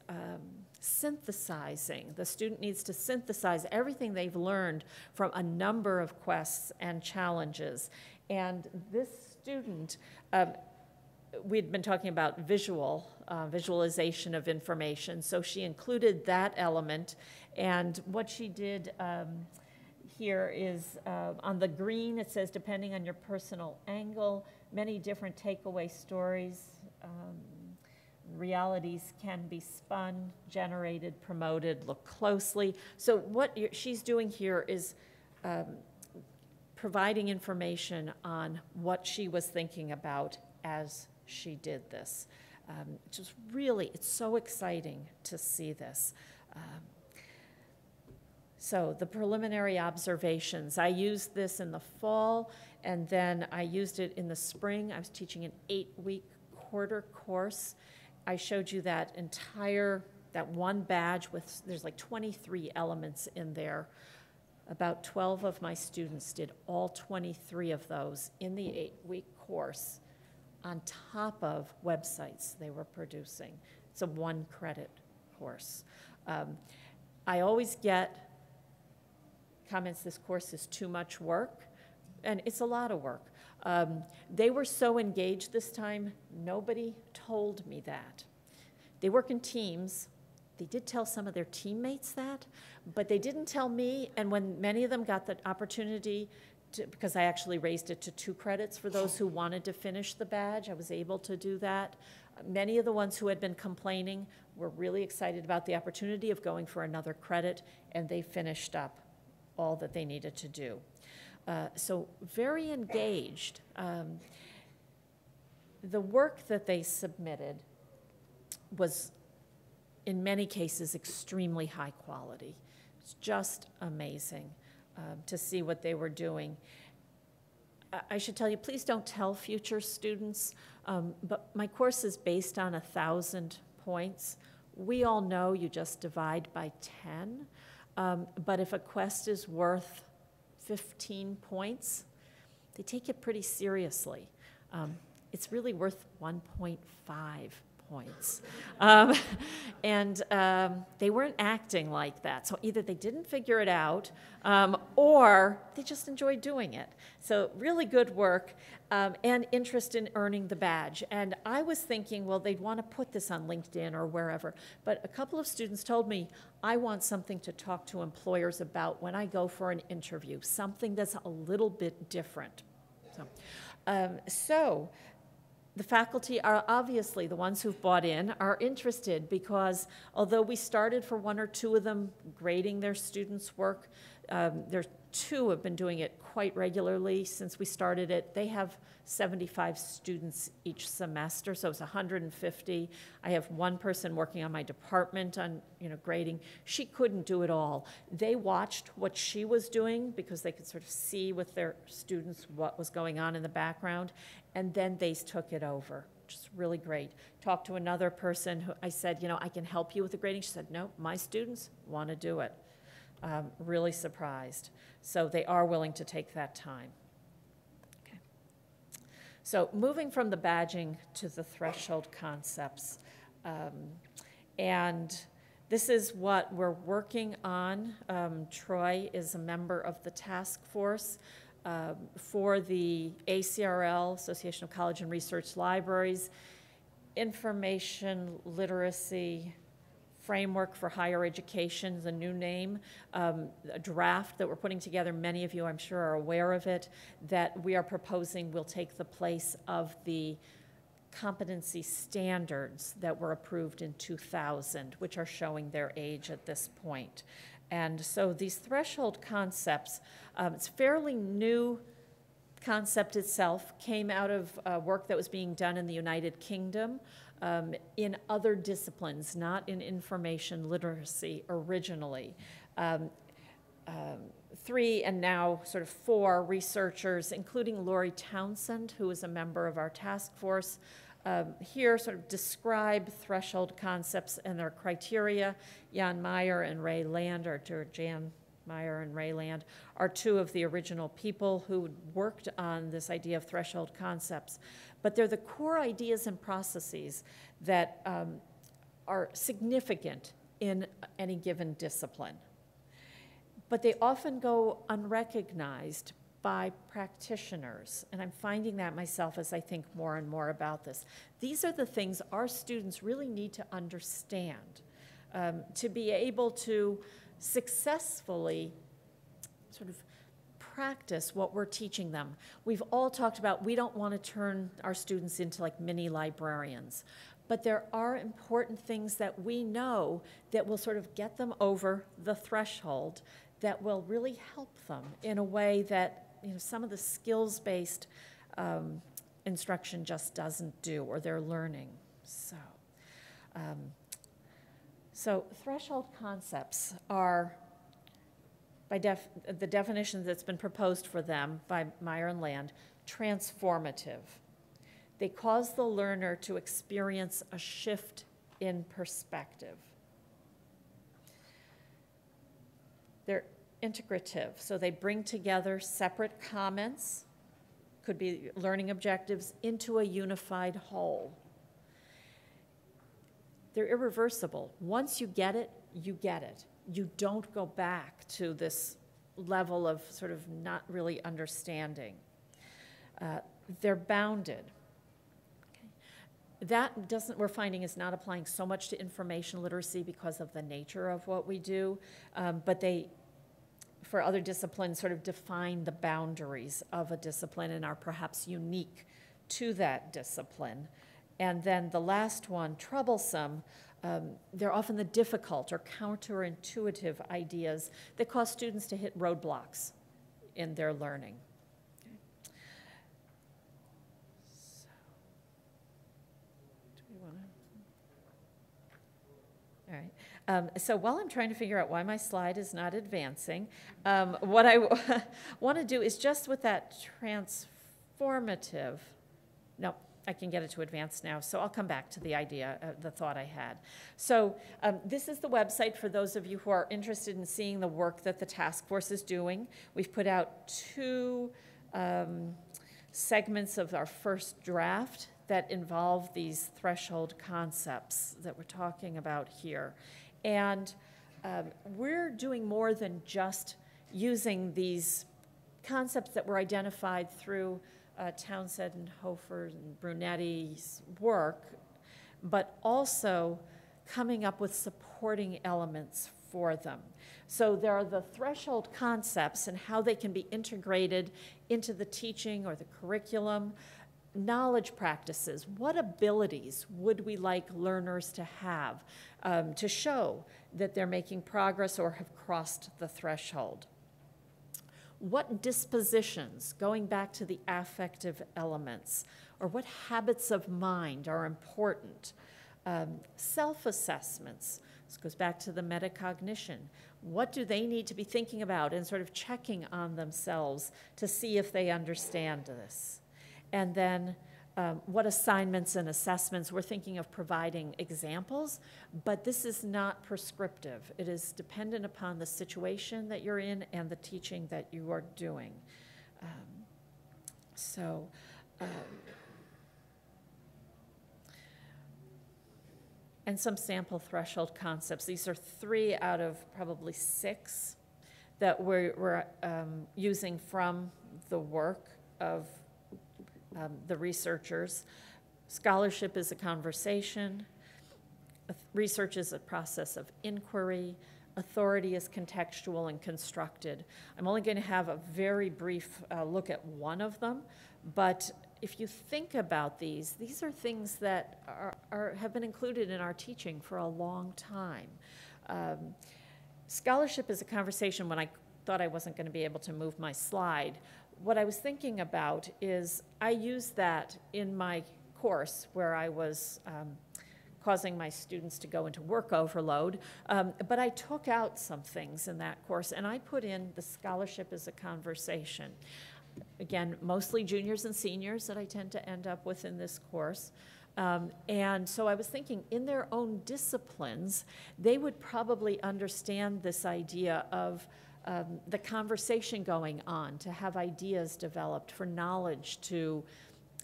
synthesizing. The student needs to synthesize everything they've learned from a number of quests and challenges. And this student, we'd been talking about visualization of information, so she included that element. And what she did here is on the green, it says, depending on your personal angle, many different takeaway stories, realities can be spun, generated, promoted, look closely. So what she's doing here is providing information on what she was thinking about as she did this. Just really, it's so exciting to see this. So the preliminary observations, I used this in the fall, and then I used it in the spring. I was teaching an 8-week quarter course. I showed you that one badge with, there's like 23 elements in there. About 12 of my students did all 23 of those in the 8-week course on top of websites they were producing. It's a 1-credit course. I always get comments, this course is too much work, and it's a lot of work. They were so engaged this time, nobody told me that. They work in teams. They did tell some of their teammates that, but they didn't tell me, and when many of them got the opportunity to, because I actually raised it to 2 credits for those who wanted to finish the badge, I was able to do that. Many of the ones who had been complaining were really excited about the opportunity of going for another credit, and they finished up all that they needed to do. So very engaged. The work that they submitted was, in many cases, extremely high quality. It's just amazing to see what they were doing. I should tell you, please don't tell future students, but my course is based on 1,000 points. We all know you just divide by 10. But if a quest is worth 15 points, they take it pretty seriously. It's really worth 1.5 points. They weren't acting like that. So either they didn't figure it out or they just enjoyed doing it. So really good work and interest in earning the badge. And I was thinking, well, they'd want to put this on LinkedIn or wherever. But a couple of students told me, I want something to talk to employers about when I go for an interview, something that's a little bit different. So the faculty are obviously, the ones who've bought in, are interested because although we started for 1 or 2 of them grading their students' work, there's 2 have been doing it quite regularly since we started it. They have 75 students each semester, so it's 150. I have 1 person working on my department on grading. She couldn't do it all. They watched what she was doing because they could sort of see with their students what was going on in the background, and then they took it over, which is really great. Talked to another person who I said, I can help you with the grading. She said, no, my students want to do it. Really surprised. So they are willing to take that time. Okay. So moving from the badging to the threshold concepts. And this is what we're working on. Troy is a member of the task force for the ACRL, Association of College and Research Libraries, information literacy Framework for Higher Education, the new name, a draft that we're putting together. Many of you, I'm sure, are aware of it, that we are proposing will take the place of the competency standards that were approved in 2000, which are showing their age at this point. And so these threshold concepts, it's fairly new concept itself, came out of work that was being done in the United Kingdom in other disciplines, not in information literacy originally. 3 and now sort of 4 researchers, including Laurie Townsend, who is a member of our task force, here sort of describe threshold concepts and their criteria. Jan Meyer and Ray Land, or Jan Meyer and Ray Land, are 2 of the original people who worked on this idea of threshold concepts. But they're the core ideas and processes that are significant in any given discipline. But they often go unrecognized by practitioners, and I'm finding that myself as I think more and more about this. These are the things our students really need to understand to be able to successfully sort of practice what we're teaching them. We've all talked about we don't want to turn our students into like mini librarians, but there are important things that we know that will sort of get them over the threshold that will really help them in a way that, you know, some of the skills-based instruction just doesn't do, or they're learning. So threshold concepts are, by the definition that's been proposed for them by Meyer and Land, transformative. They cause the learner to experience a shift in perspective. They're integrative, so they bring together separate comments, could be learning objectives, into a unified whole. They're irreversible. Once you get it, you get it. You don't go back to this level of sort of not really understanding. They're bounded. That doesn't, we're finding, is not applying so much to information literacy because of the nature of what we do, but they, for other disciplines, sort of define the boundaries of a discipline and are perhaps unique to that discipline. And then the last one, troublesome, they're often the difficult or counterintuitive ideas that cause students to hit roadblocks in their learning. All right. So while I'm trying to figure out why my slide is not advancing, what I want to do is just with that transformative, no, I can get it to advance now, so I'll come back to the idea, the thought I had. So this is the website for those of you who are interested in seeing the work that the task force is doing. We've put out 2 segments of our first draft that involve these threshold concepts that we're talking about here. And we're doing more than just using these concepts that were identified through Townsend and Hofer and Brunetti's work, but also coming up with supporting elements for them. So there are the threshold concepts and how they can be integrated into the teaching or the curriculum. Knowledge practices, what abilities would we like learners to have to show that they're making progress or have crossed the threshold? What dispositions, going back to the affective elements, or what habits of mind are important? Self-assessments, this goes back to the metacognition. What do they need to be thinking about and sort of checking on themselves to see if they understand this? And then what assignments and assessments, we're thinking of providing examples, but this is not prescriptive. It is dependent upon the situation that you're in and the teaching that you are doing. And some sample threshold concepts. These are 3 out of probably 6 that we're using from the work of the researchers. Scholarship is a conversation. research is a process of inquiry. Authority is contextual and constructed. I'm only going to have a very brief look at one of them, but if you think about these are things that have been included in our teaching for a long time. Scholarship is a conversation. When I thought I wasn't going to be able to move my slide, what I was thinking about is I used that in my course where I was causing my students to go into work overload, but I took out some things in that course and I put in the scholarship as a conversation. Again, mostly juniors and seniors that I tend to end up with in this course. And so I was thinking in their own disciplines, they would probably understand this idea of the conversation going on, to have ideas developed, for knowledge to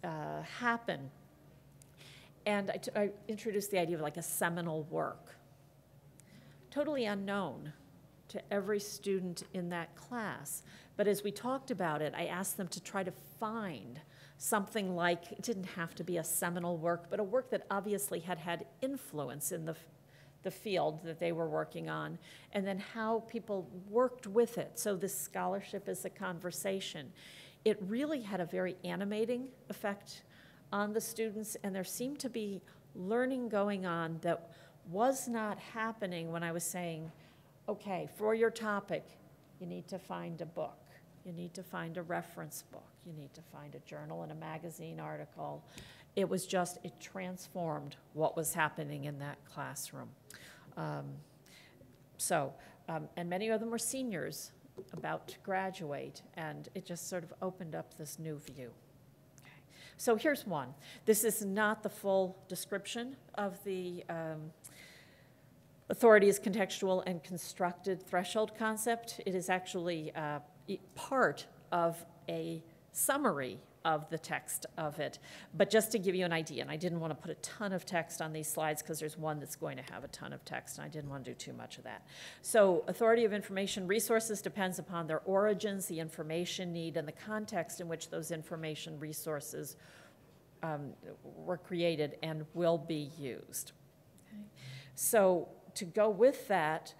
happen. And I introduced the idea of like a seminal work. Totally unknown to every student in that class. But as we talked about it, I asked them to try to find something like, it didn't have to be a seminal work, but a work that obviously had had influence in the field that they were working on, and then how people worked with it. So this scholarship is a conversation. It really had a very animating effect on the students, and there seemed to be learning going on that was not happening when I was saying, okay, for your topic, you need to find a book. You need to find a reference book. You need to find a journal and a magazine article. It was just, it transformed what was happening in that classroom. And many of them were seniors about to graduate, and it just sort of opened up this new view. Okay. So here's one. This is not the full description of the authority is contextual and constructed threshold concept. It is actually part of a summary of the text of it. But just to give you an idea, and I didn't want to put a ton of text on these slides because there's one that's going to have a ton of text, and I didn't want to do too much of that. So authority of information resources depends upon their origins, the information need, and the context in which those information resources were created and will be used. Okay. So to go with that,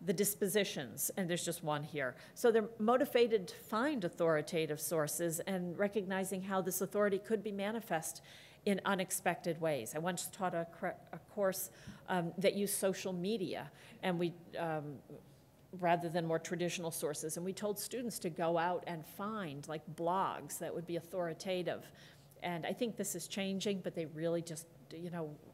the dispositions, and there's just one here. So they're motivated to find authoritative sources and recognizing how this authority could be manifest in unexpected ways. I once taught a course that used social media, and we, rather than more traditional sources, and we told students to go out and find like blogs that would be authoritative. And I think this is changing, but they really just,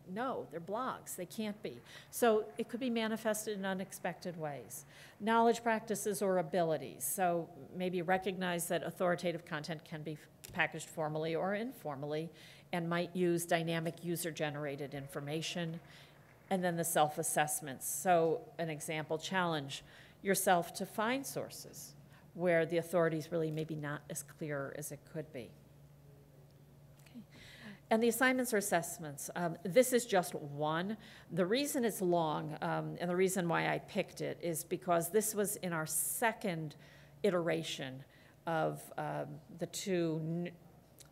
no, they're blogs. They can't be. So it could be manifested in unexpected ways. Knowledge practices or abilities. So maybe recognize that authoritative content can be packaged formally or informally and might use dynamic user-generated information. And then the self-assessments. So an example, challenge yourself to find sources where the authority is really maybe not as clear as it could be. And the assignments or assessments, this is just one. The reason it's long, and the reason why I picked it, is because this was in our second iteration of the two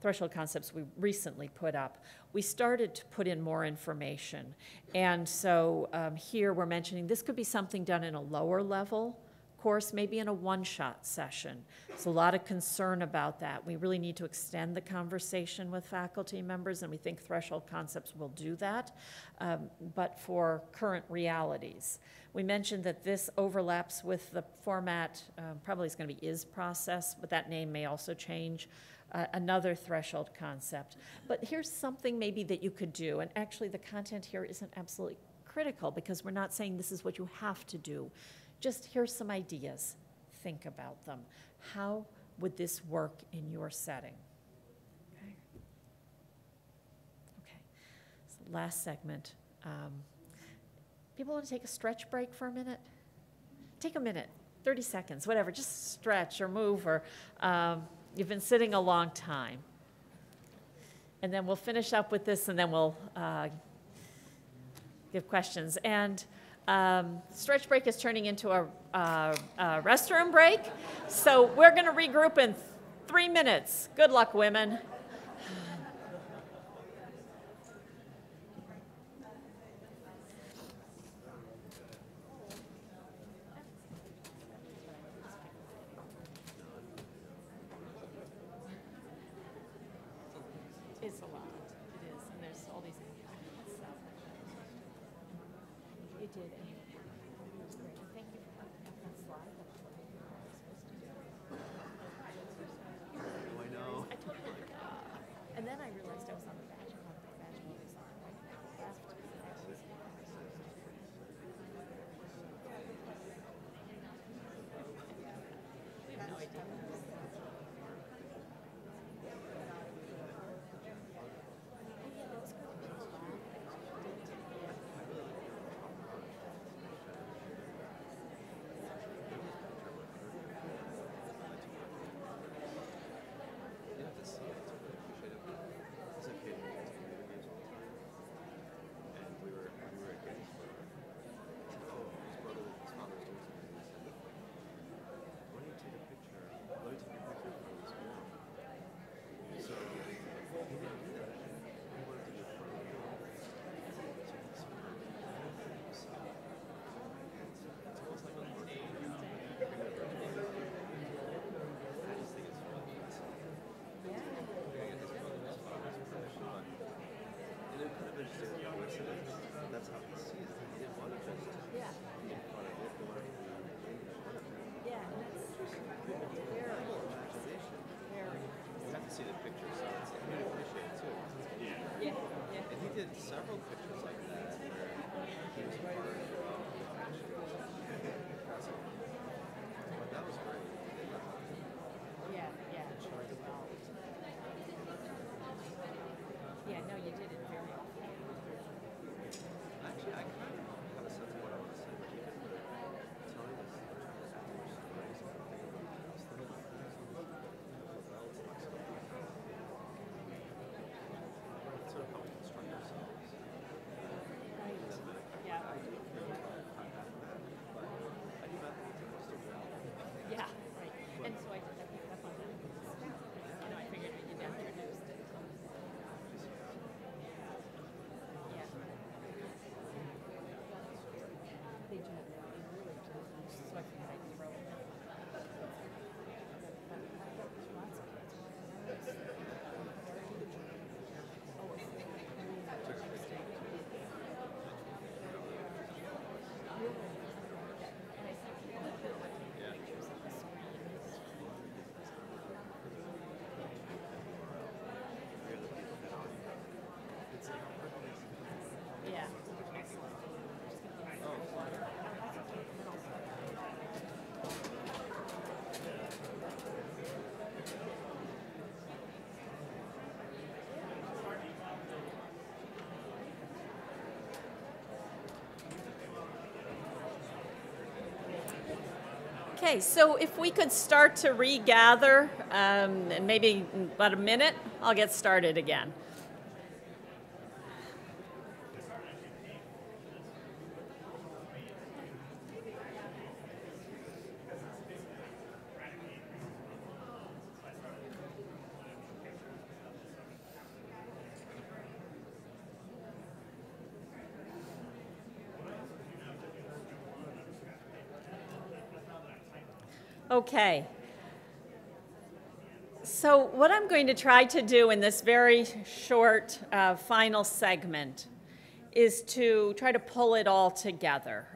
threshold concepts we recently put up. We started to put in more information. And so here we're mentioning this could be something done in a lower level course, maybe in a one-shot session. There's a lot of concern about that. We really need to extend the conversation with faculty members, and we think threshold concepts will do that, but for current realities. We mentioned that this overlaps with the format, probably is going to be is process, but that name may also change, another threshold concept. But here's something maybe that you could do, and actually the content here isn't absolutely critical because we're not saying this is what you have to do. Just here's some ideas. Think about them. How would this work in your setting? Okay. Okay. So last segment. People want to take a stretch break for a minute? Take a minute, 30 seconds, whatever. Just stretch or move, or you've been sitting a long time. And then we'll finish up with this, and then we'll give questions. And stretch break is turning into a restroom break. So we're going to regroup in 3 minutes. Good luck, women. did, and it was great. And thank you for that slide. That was what I was supposed to do. I know. I totally forgot. And then I realized I was on the badge. I wanted the badge always on the right hand left. I always we have no idea. That's how he sees it. He didn't want to just Yeah. make fun of it. He wanted to make fun of it. Yeah, and that's very, Imagination. very. You have to see the picture, so it's, you'd appreciate it too. Yeah, yeah. And he did several pictures like that where he was part of but that was great. Yeah, yeah, really well. Yeah, no, you did it very well. Actually, I kind of have a sense of what I want to say, but you can tell me this. Sort of how we construct ourselves. Yeah. I do math most of well. Yeah, right. And so I picked up on that. You know, I figured when you never introduced it. Yeah. They do. They really do. So I figured I'd throw it in. But I've got lots of kids. Oh, it's interesting. And I think people put pictures of the screens. Yeah. Excellent. Okay, so if we could start to regather, and maybe in about a minute, I'll get started again. Okay. So what I'm going to try to do in this very short final segment is to try to pull it all together.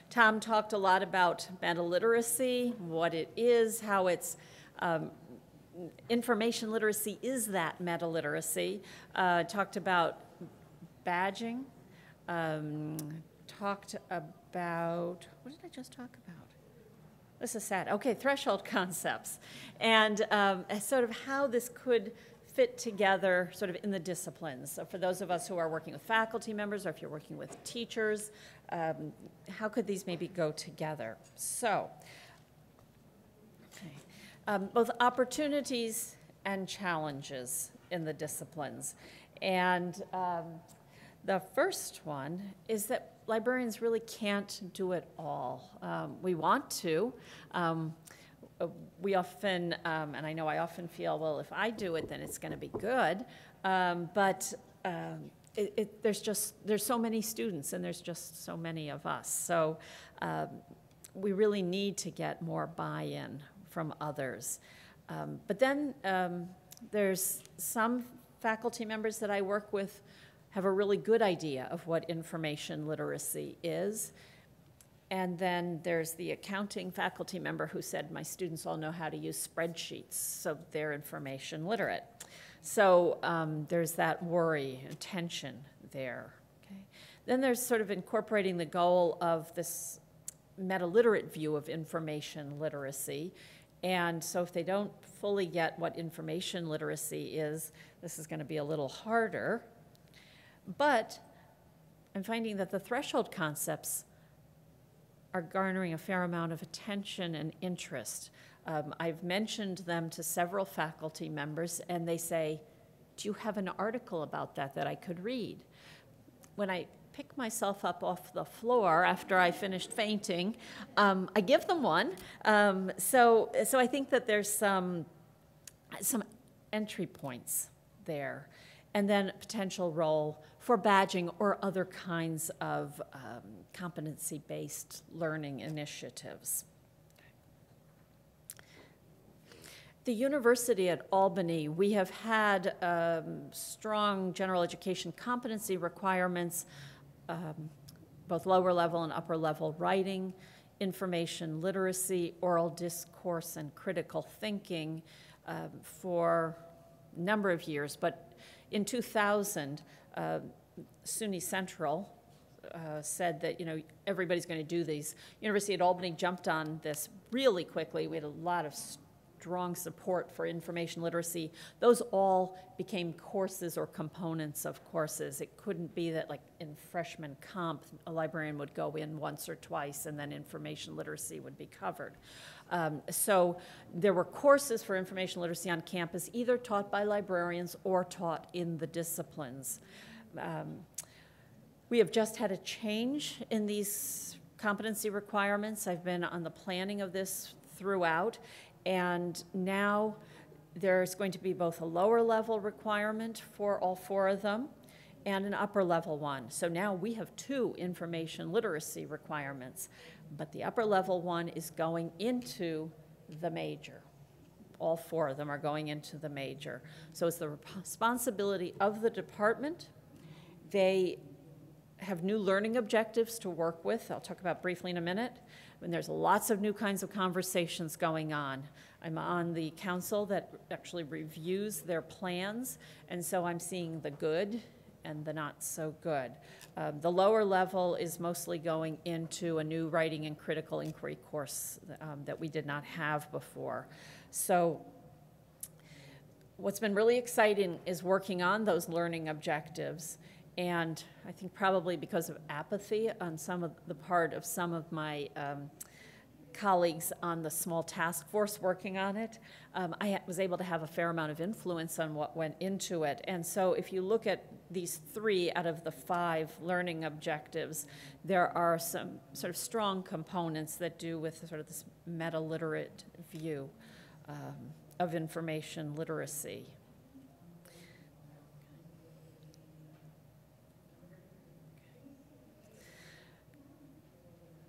Tom talked a lot about meta-literacy, what it is, how it's information literacy is that meta-literacy. Talked about badging, talked about, what did I just talk about? This is sad. Okay, threshold concepts, and sort of how this could fit together sort of in the disciplines. So for those of us who are working with faculty members, or if you're working with teachers, how could these maybe go together? So, okay. Both opportunities and challenges in the disciplines. And the first one is that librarians really can't do it all. We want to. We often, and I know I often feel, well, if I do it, then it's going to be good. But there's so many students, and there's just so many of us. So we really need to get more buy-in from others. But then there's some faculty members that I work with have a really good idea of what information literacy is. And then there's the accounting faculty member who said, my students all know how to use spreadsheets, so they're information literate. So there's that worry and tension there. Okay. Then there's sort of incorporating the goal of this meta-literate view of information literacy. And so if they don't fully get what information literacy is, this is going to be a little harder. But I'm finding that the threshold concepts are garnering a fair amount of attention and interest. I've mentioned them to several faculty members, and they say, do you have an article about that that I could read? When I pick myself up off the floor after I finished fainting, I give them one. So I think that there's some entry points there, and then potential role for badging or other kinds of competency-based learning initiatives. The University at Albany, we have had strong general education competency requirements, both lower level and upper level writing, information literacy, oral discourse, and critical thinking for a number of years. But in 2000, SUNY Central said that, everybody's going to do these. University at Albany jumped on this really quickly. We had a lot of strong support for information literacy. Those all became courses or components of courses. It couldn't be that, like in freshman comp, a librarian would go in once or twice and then information literacy would be covered. So there were courses for information literacy on campus, either taught by librarians or taught in the disciplines. We have just had a change in these competency requirements. I've been on the planning of this throughout, and now there's going to be both a lower level requirement for all four of them and an upper level one. So now we have 2 information literacy requirements, but the upper level one is going into the major. All 4 of them are going into the major. So it's the responsibility of the department. They have new learning objectives to work with. I'll talk about briefly in a minute. And there's lots of new kinds of conversations going on. I'm on the council that actually reviews their plans, and so I'm seeing the good and the not so good. The lower level is mostly going into a new writing and critical inquiry course that we did not have before. So what's been really exciting is working on those learning objectives. And I think probably because of apathy on some of the part of some of my colleagues on the small task force working on it, I was able to have a fair amount of influence on what went into it. And so if you look at these 3 out of the 5 learning objectives, there are some sort of strong components that do with sort of this meta-literate view of information literacy.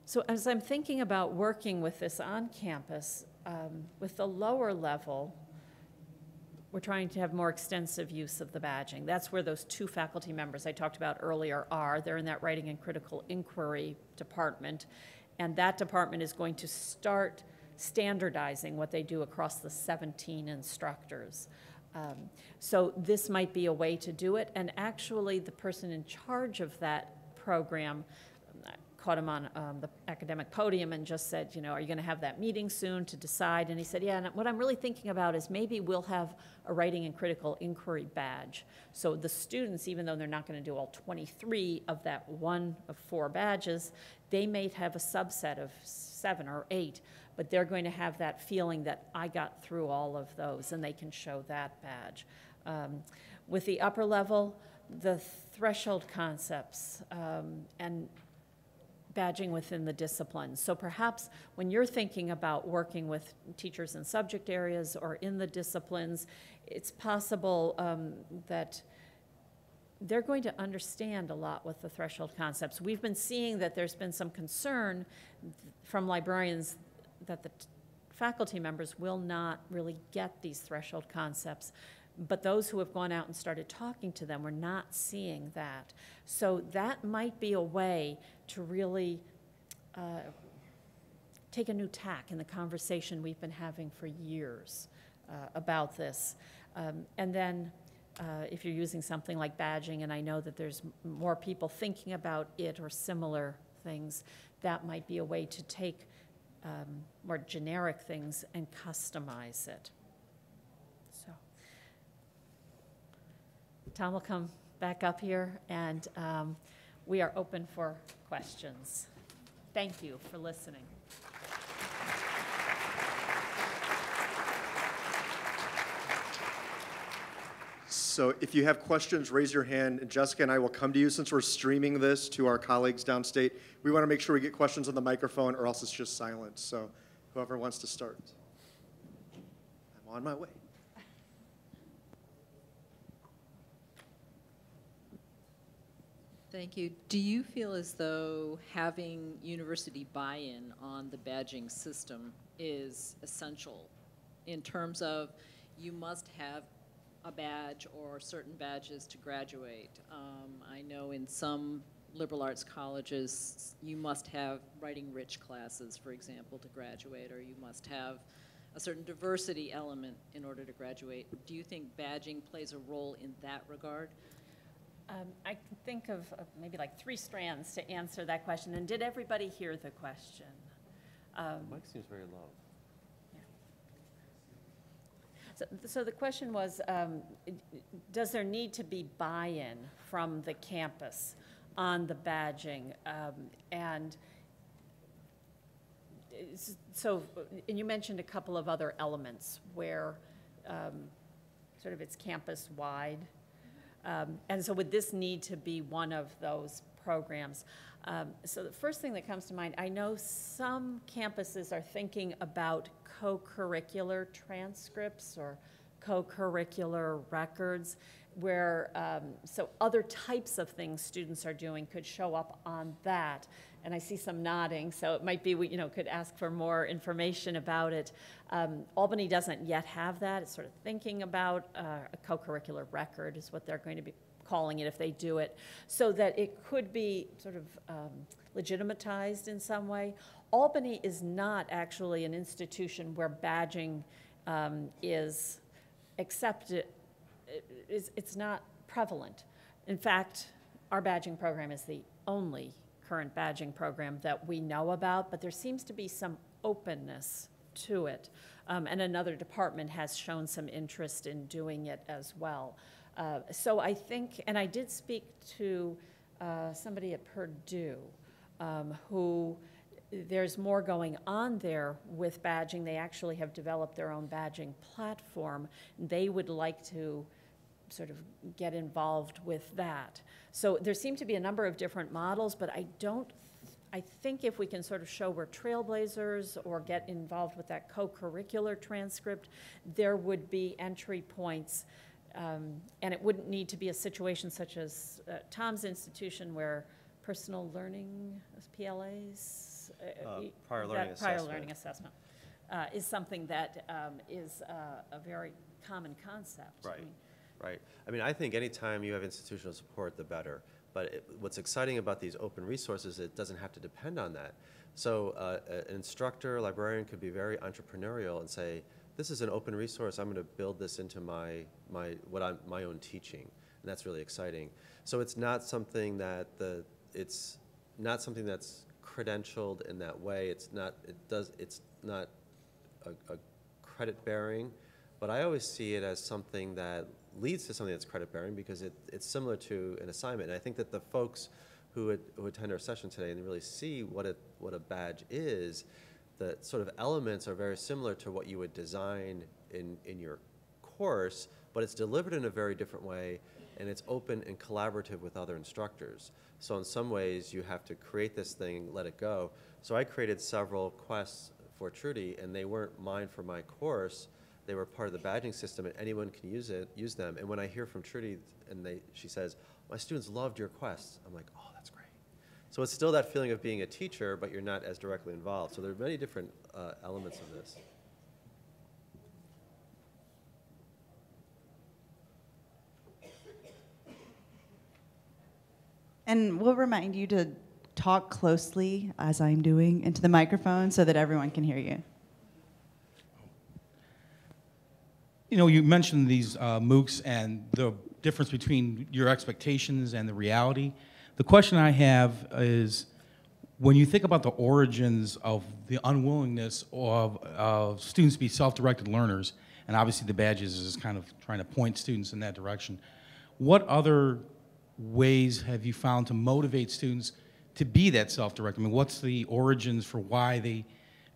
So as I'm thinking about working with this on campus, with the lower level, we're trying to have more extensive use of the badging. That's where those 2 faculty members I talked about earlier are. They're in that writing and critical inquiry department, and that department is going to start standardizing what they do across the 17 instructors. So this might be a way to do it, and actually the person in charge of that program caught him on the academic podium and just said, are you going to have that meeting soon to decide? And he said, yeah, and what I'm really thinking about is maybe we'll have a writing and critical inquiry badge. So the students, even though they're not going to do all 23 of that one of 4 badges, they may have a subset of 7 or 8, but they're going to have that feeling that I got through all of those, and they can show that badge. With the upper level, the threshold concepts and badging within the disciplines. So perhaps when you're thinking about working with teachers in subject areas or in the disciplines, it's possible that they're going to understand a lot with the threshold concepts. We've been seeing that there's been some concern from librarians that the faculty members will not really get these threshold concepts But those who have gone out and started talking to them, we're not seeing that. So that might be a way to really take a new tack in the conversation we've been having for years about this. And then if you're using something like badging, and I know that there's more people thinking about it or similar things, that might be a way to take more generic things and customize it. So Tom will come back up here, and we are open for questions. Thank you for listening. So if you have questions, raise your hand, and Jessica and I will come to you. Since we're streaming this to our colleagues downstate, we want to make sure we get questions on the microphone, or else it's just silent. So whoever wants to start. I'm on my way. Thank you. Do you feel as though having university buy-in on the badging system is essential in terms of you must have a badge or certain badges to graduate? I know in some liberal arts colleges you must have writing rich classes, for example, to graduate, or you must have a certain diversity element in order to graduate. Do you think badging plays a role in that regard? I can think of maybe like 3 strands to answer that question. And did everybody hear the question? Mike seems very low. So the question was, does there need to be buy-in from the campus on the badging? And you mentioned a couple of other elements where sort of it's campus-wide. And so would this need to be one of those programs? So the first thing that comes to mind, I know some campuses are thinking about co-curricular transcripts or co-curricular records where, so other types of things students are doing could show up on that. And I see some nodding, so it might be we could ask for more information about it. Albany doesn't yet have that. It's sort of thinking about a co-curricular record is what they're going to be calling it if they do it, so that it could be sort of legitimatized in some way. Albany is not actually an institution where badging is accepted. It's not prevalent. In fact, our badging program is the only current badging program that we know about, but there seems to be some openness to it. And another department has shown some interest in doing it as well. So I think, and I did speak to somebody at Purdue who there's more going on there with badging. They actually have developed their own badging platform. They would like to sort of get involved with that. So there seem to be a number of different models, but I think if we can sort of show we're trailblazers or get involved with that co-curricular transcript, there would be entry points. And it wouldn't need to be a situation such as Tom's institution where personal learning, PLAs, prior learning assessment is something that is a very common concept. Right. Right. I mean, I think anytime you have institutional support, the better. But what's exciting about these open resources, it doesn't have to depend on that. So an instructor, librarian could be very entrepreneurial and say, this is an open resource. I'm going to build this into my own teaching, and that's really exciting. So it's not something that it's not something that's credentialed in that way. It's not a credit bearing, but I always see it as something that leads to something that's credit bearing because it's similar to an assignment. And I think that the folks who attend our session today and really see what a badge is, the sort of elements are very similar to what you would design in your course, but it's delivered in a very different way, and it's open and collaborative with other instructors. So in some ways, you have to create this thing, let it go. So I created several quests for Trudy, and they weren't mine for my course. They were part of the badging system, and anyone can use them. And when I hear from Trudy, and she says, my students loved your quests, I'm like, oh, that's great. So it's still that feeling of being a teacher, but you're not as directly involved. So there are many different elements of this. And we'll remind you to talk closely, as I'm doing, into the microphone so that everyone can hear you. You know, you mentioned these MOOCs and the difference between your expectations and the reality. The question I have is, when you think about the origins of the unwillingness of students to be self-directed learners, and obviously the badges is kind of trying to point students in that direction, what other ways have you found to motivate students to be that self-directed? I mean, what's the origins for why they,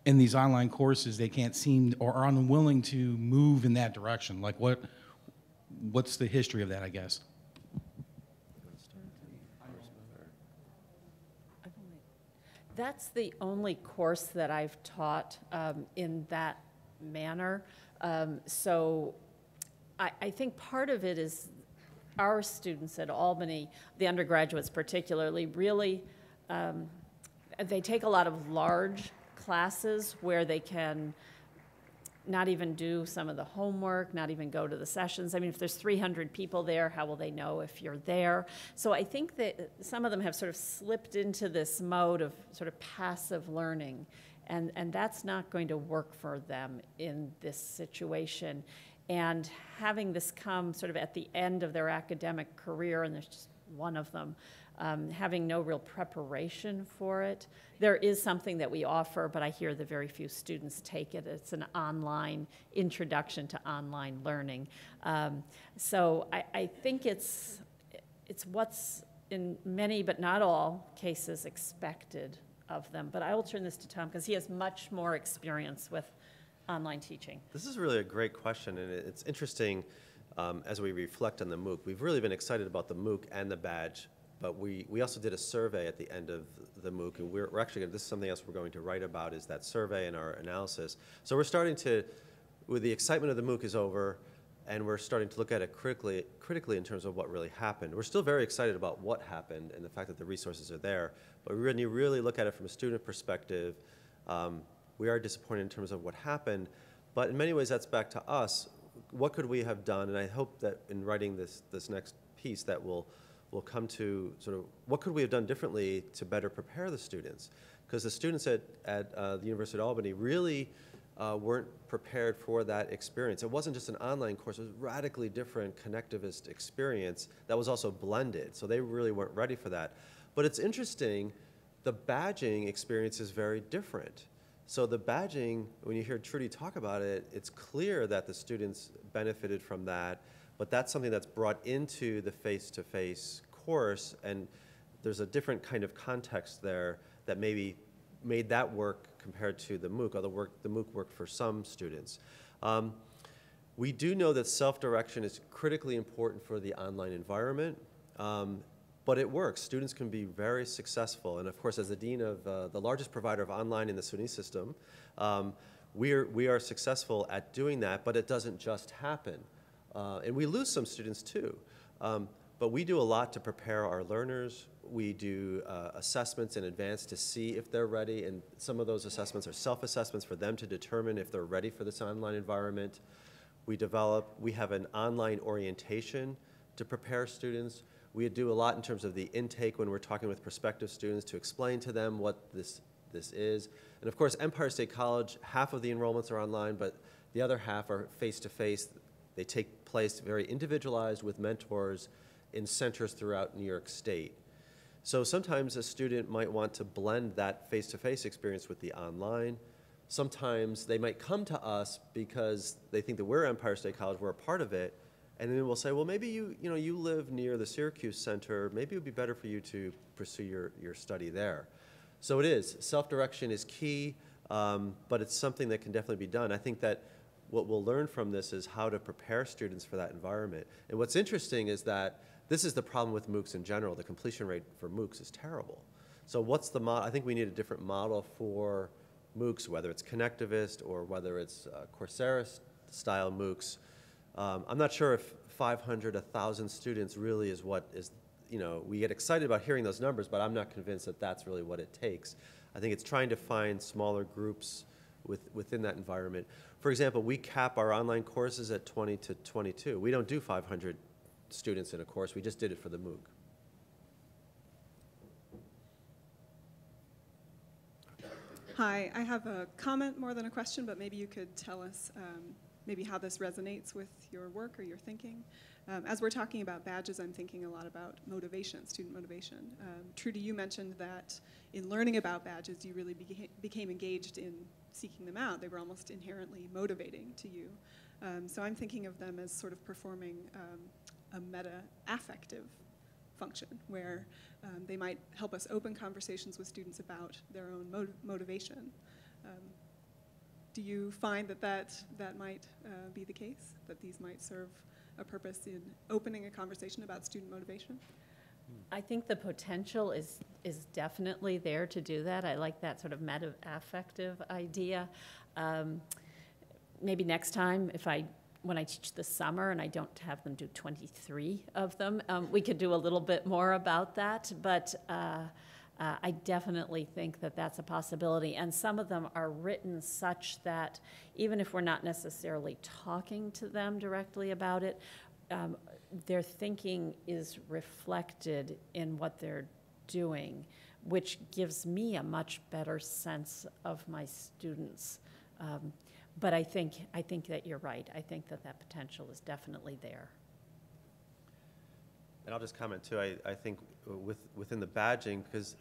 in these online courses, they can't seem or are unwilling to move in that direction? Like what's the history of that, I guess? That's the only course that I've taught in that manner. So I think part of it is our students at Albany, the undergraduates particularly, really, they take a lot of large classes where they can not even do some of the homework, not even go to the sessions. I mean, if there's 300 people there, how will they know if you're there? So I think that some of them have sort of slipped into this mode of sort of passive learning, and that's not going to work for them in this situation. And having this come sort of at the end of their academic career, and there's just one of them, having no real preparation for it. There is something that we offer, but I hear that very few students take it. It's an online introduction to online learning. So I think it's what's in many, but not all, cases expected of them. But I will turn this to Tom because he has much more experience with online teaching. This is really a great question, and it's interesting as we reflect on the MOOC. We've really been excited about the MOOC and the badge, but we also did a survey at the end of the MOOC, and we're actually, this is something else we're going to write about, is that survey and our analysis. So we're starting to, with the excitement of the MOOC is over, and we're starting to look at it critically in terms of what really happened. We're still very excited about what happened and the fact that the resources are there, but when you really look at it from a student perspective, we are disappointed in terms of what happened, but in many ways that's back to us. What could we have done? And I hope that in writing this next piece that we'll come to sort of what could we have done differently to better prepare the students? Because the students at the University of Albany really weren't prepared for that experience. It wasn't just an online course, it was a radically different connectivist experience that was also blended, so they really weren't ready for that. But it's interesting, the badging experience is very different. So the badging, when you hear Trudy talk about it, it's clear that the students benefited from that, but that's something that's brought into the face-to-face course, and there's a different kind of context there that maybe made that work compared to the MOOC, although the MOOC worked for some students. We do know that self-direction is critically important for the online environment. But it works. Students can be very successful. And of course, as the dean of the largest provider of online in the SUNY system, we are successful at doing that, but it doesn't just happen. And we lose some students too. But we do a lot to prepare our learners. We do assessments in advance to see if they're ready, and some of those assessments are self-assessments for them to determine if they're ready for this online environment. We have an online orientation to prepare students. We do a lot in terms of the intake when we're talking with prospective students to explain to them what this is. And of course, Empire State College, half of the enrollments are online, but the other half are face-to-face. They take place very individualized with mentors in centers throughout New York State. So sometimes a student might want to blend that face-to-face experience with the online. Sometimes they might come to us because they think that we're Empire State College, we're a part of it, and then we'll say, well, maybe you live near the Syracuse Center. Maybe it would be better for you to pursue your study there. So it is. Self-direction is key, but it's something that can definitely be done. I think that what we'll learn from this is how to prepare students for that environment. And what's interesting is that this is the problem with MOOCs in general. The completion rate for MOOCs is terrible. So what's the model? I think we need a different model for MOOCs, whether it's connectivist or whether it's Coursera-style MOOCs. I'm not sure if 500, 1,000 students really is what is, we get excited about hearing those numbers, but I'm not convinced that that's really what it takes. I think it's trying to find smaller groups within that environment. For example, we cap our online courses at 20 to 22. We don't do 500 students in a course. We just did it for the MOOC. Hi, I have a comment more than a question, but maybe you could tell us maybe how this resonates with your work or your thinking. As we're talking about badges, I'm thinking a lot about motivation, student motivation. Trudy, you mentioned that in learning about badges, you really became engaged in seeking them out. They were almost inherently motivating to you. So I'm thinking of them as sort of performing a meta-affective function, where they might help us open conversations with students about their own motivation. Do you find that that might be the case, that these might serve a purpose in opening a conversation about student motivation? I think the potential is definitely there to do that. I like that sort of meta-affective idea. Maybe next time, when I teach this summer and I don't have them do 23 of them, we could do a little bit more about that. But I definitely think that that's a possibility. And some of them are written such that even if we're not necessarily talking to them directly about it, their thinking is reflected in what they're doing, which gives me a much better sense of my students. But I think that you're right. I think that potential is definitely there. And I'll just comment too, I think within the badging, because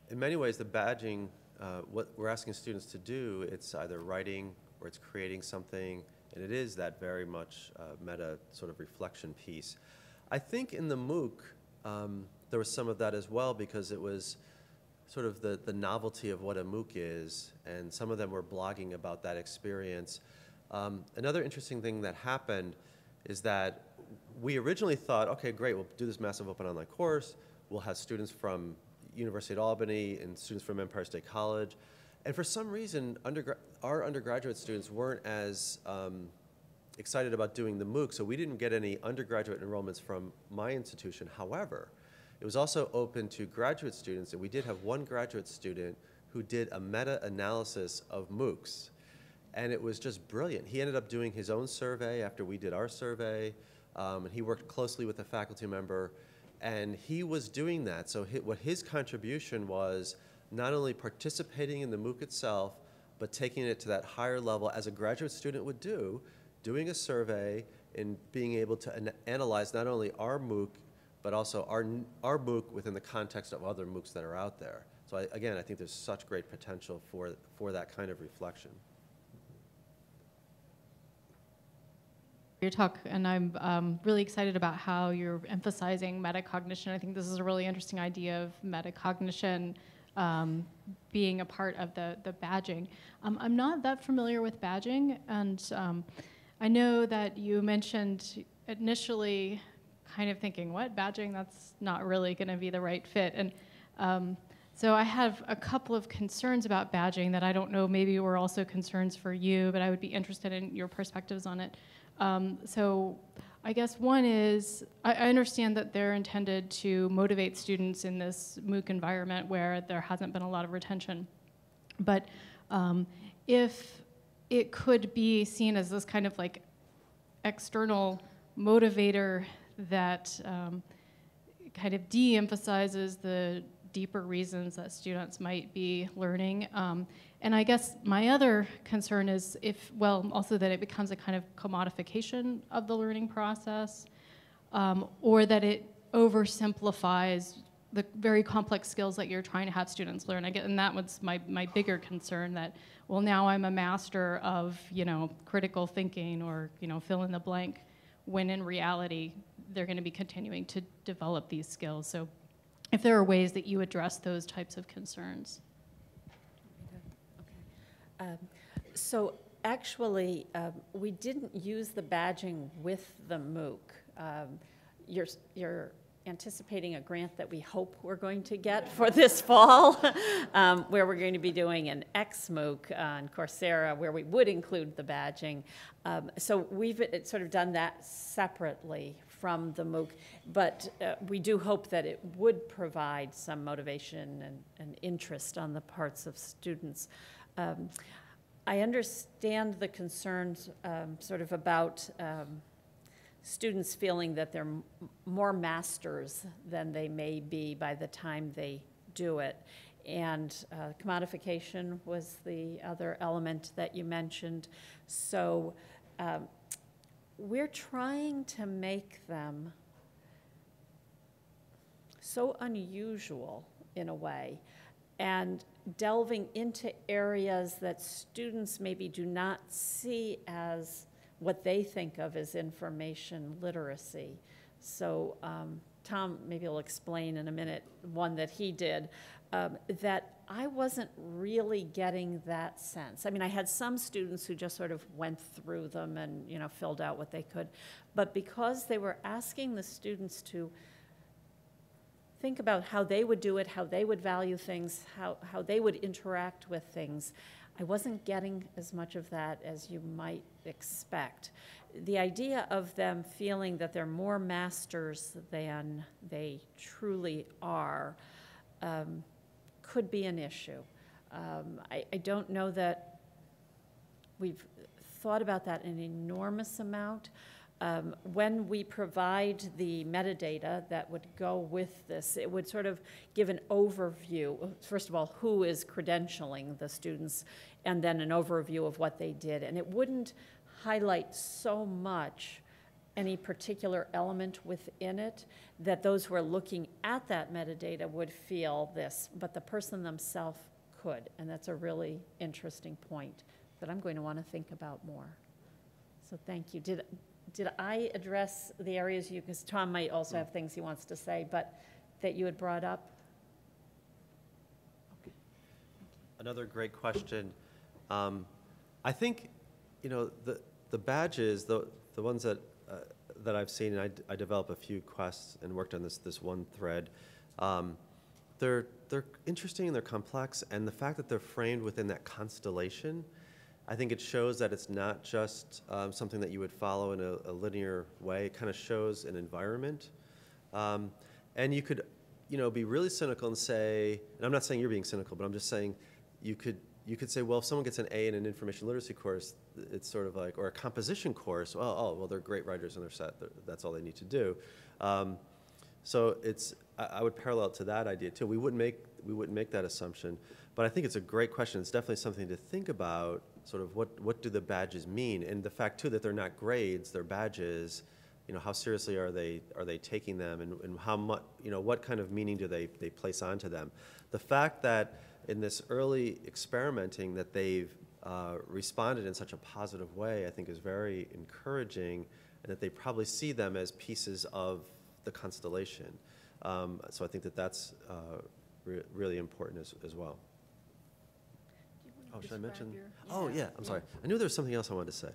in many ways the badging, what we're asking students to do, it's either writing or it's creating something, and it is that very much meta sort of reflection piece. I think in the MOOC, there was some of that as well, because it was sort of the novelty of what a MOOC is, and some of them were blogging about that experience. Another interesting thing that happened is that we originally thought, okay, great, we'll do this massive open online course, we'll have students from University of Albany and students from Empire State College, and for some reason, our undergraduate students weren't as excited about doing the MOOC, so we didn't get any undergraduate enrollments from my institution. However, it was also open to graduate students, and we did have one graduate student who did a meta-analysis of MOOCs, and it was just brilliant. He ended up doing his own survey after we did our survey, and he worked closely with a faculty member, and he was doing that. So what his contribution was not only participating in the MOOC itself, but taking it to that higher level as a graduate student would do, doing a survey and being able to analyze not only our MOOC, but also our MOOC within the context of other MOOCs that are out there. So again, I think there's such great potential for that kind of reflection. Your talk, and I'm really excited about how you're emphasizing metacognition. I think this is a really interesting idea of metacognition being a part of the badging. I'm not that familiar with badging, and I know that you mentioned initially kind of thinking, what, badging? That's not really going to be the right fit. And so I have a couple of concerns about badging that I don't know maybe were also concerns for you, but I would be interested in your perspectives on it. So I guess one is, I understand that they're intended to motivate students in this MOOC environment where there hasn't been a lot of retention. But if it could be seen as this kind of like external motivator that kind of de-emphasizes the deeper reasons that students might be learning. And I guess my other concern is also that it becomes a kind of commodification of the learning process, or that it oversimplifies the very complex skills that you're trying to have students learn. And that was my bigger concern, that, well, now I'm a master of, critical thinking or, fill in the blank, when in reality, they're going to be continuing to develop these skills. So if there are ways that you address those types of concerns. Okay. So actually, we didn't use the badging with the MOOC. You're anticipating a grant that we hope we're going to get for this fall, where we're going to be doing an XMOOC on Coursera, where we would include the badging. So we've sort of done that separately from the MOOC, but we do hope that it would provide some motivation and interest on the parts of students. I understand the concerns sort of about students feeling that they're more masters than they may be by the time they do it. And commodification was the other element that you mentioned. So we're trying to make them so unusual in a way, and delving into areas that students maybe do not see as what they think of as information literacy. So Tom maybe will explain in a minute one that he did, that I wasn't really getting that sense. I mean, I had some students who just sort of went through them and, you know, filled out what they could, but because they were asking the students to think about how they would do it, how they would value things, how they would interact with things, I wasn't getting as much of that as you might expect. The idea of them feeling that they're more masters than they truly are could be an issue. I don't know that we've thought about that an enormous amount. When we provide the metadata that would go with this, it would sort of give an overview. First of all, who is credentialing the students, and then an overview of what they did. And it wouldn't highlight so much any particular element within it that those who are looking at that metadata would feel this, but the person themselves could. And that's a really interesting point that I'm going to want to think about more. So thank you. Did I address the areas you, because Tom might also have things he wants to say, but that you had brought up? Okay. Another great question. I think, you know, the badges, the ones that I've seen, and I developed a few quests and worked on this one thread. They're interesting and they're complex, and the fact that they're framed within that constellation, I think it shows that it's not just something that you would follow in a linear way. It kind of shows an environment. And you could, you know, be really cynical and say, and I'm not saying you're being cynical, but I'm just saying you could say, well, if someone gets an A in an information literacy course, it's sort of like, or a composition course, well, they're great writers and they're set. That's all they need to do. So I would parallel to that idea too. We wouldn't make that assumption, but I think it's a great question. It's definitely something to think about. Sort of what do the badges mean, and the fact too that they're not grades, they're badges. You know, how seriously are they taking them, and how much, you know, what kind of meaning do they place onto them? The fact that in this early experimenting that they've responded in such a positive way, I think is very encouraging, and that they probably see them as pieces of the constellation. So I think that that's really important as well. Oh, should I mention? Oh, yeah, I'm sorry. I knew there was something else I wanted to say.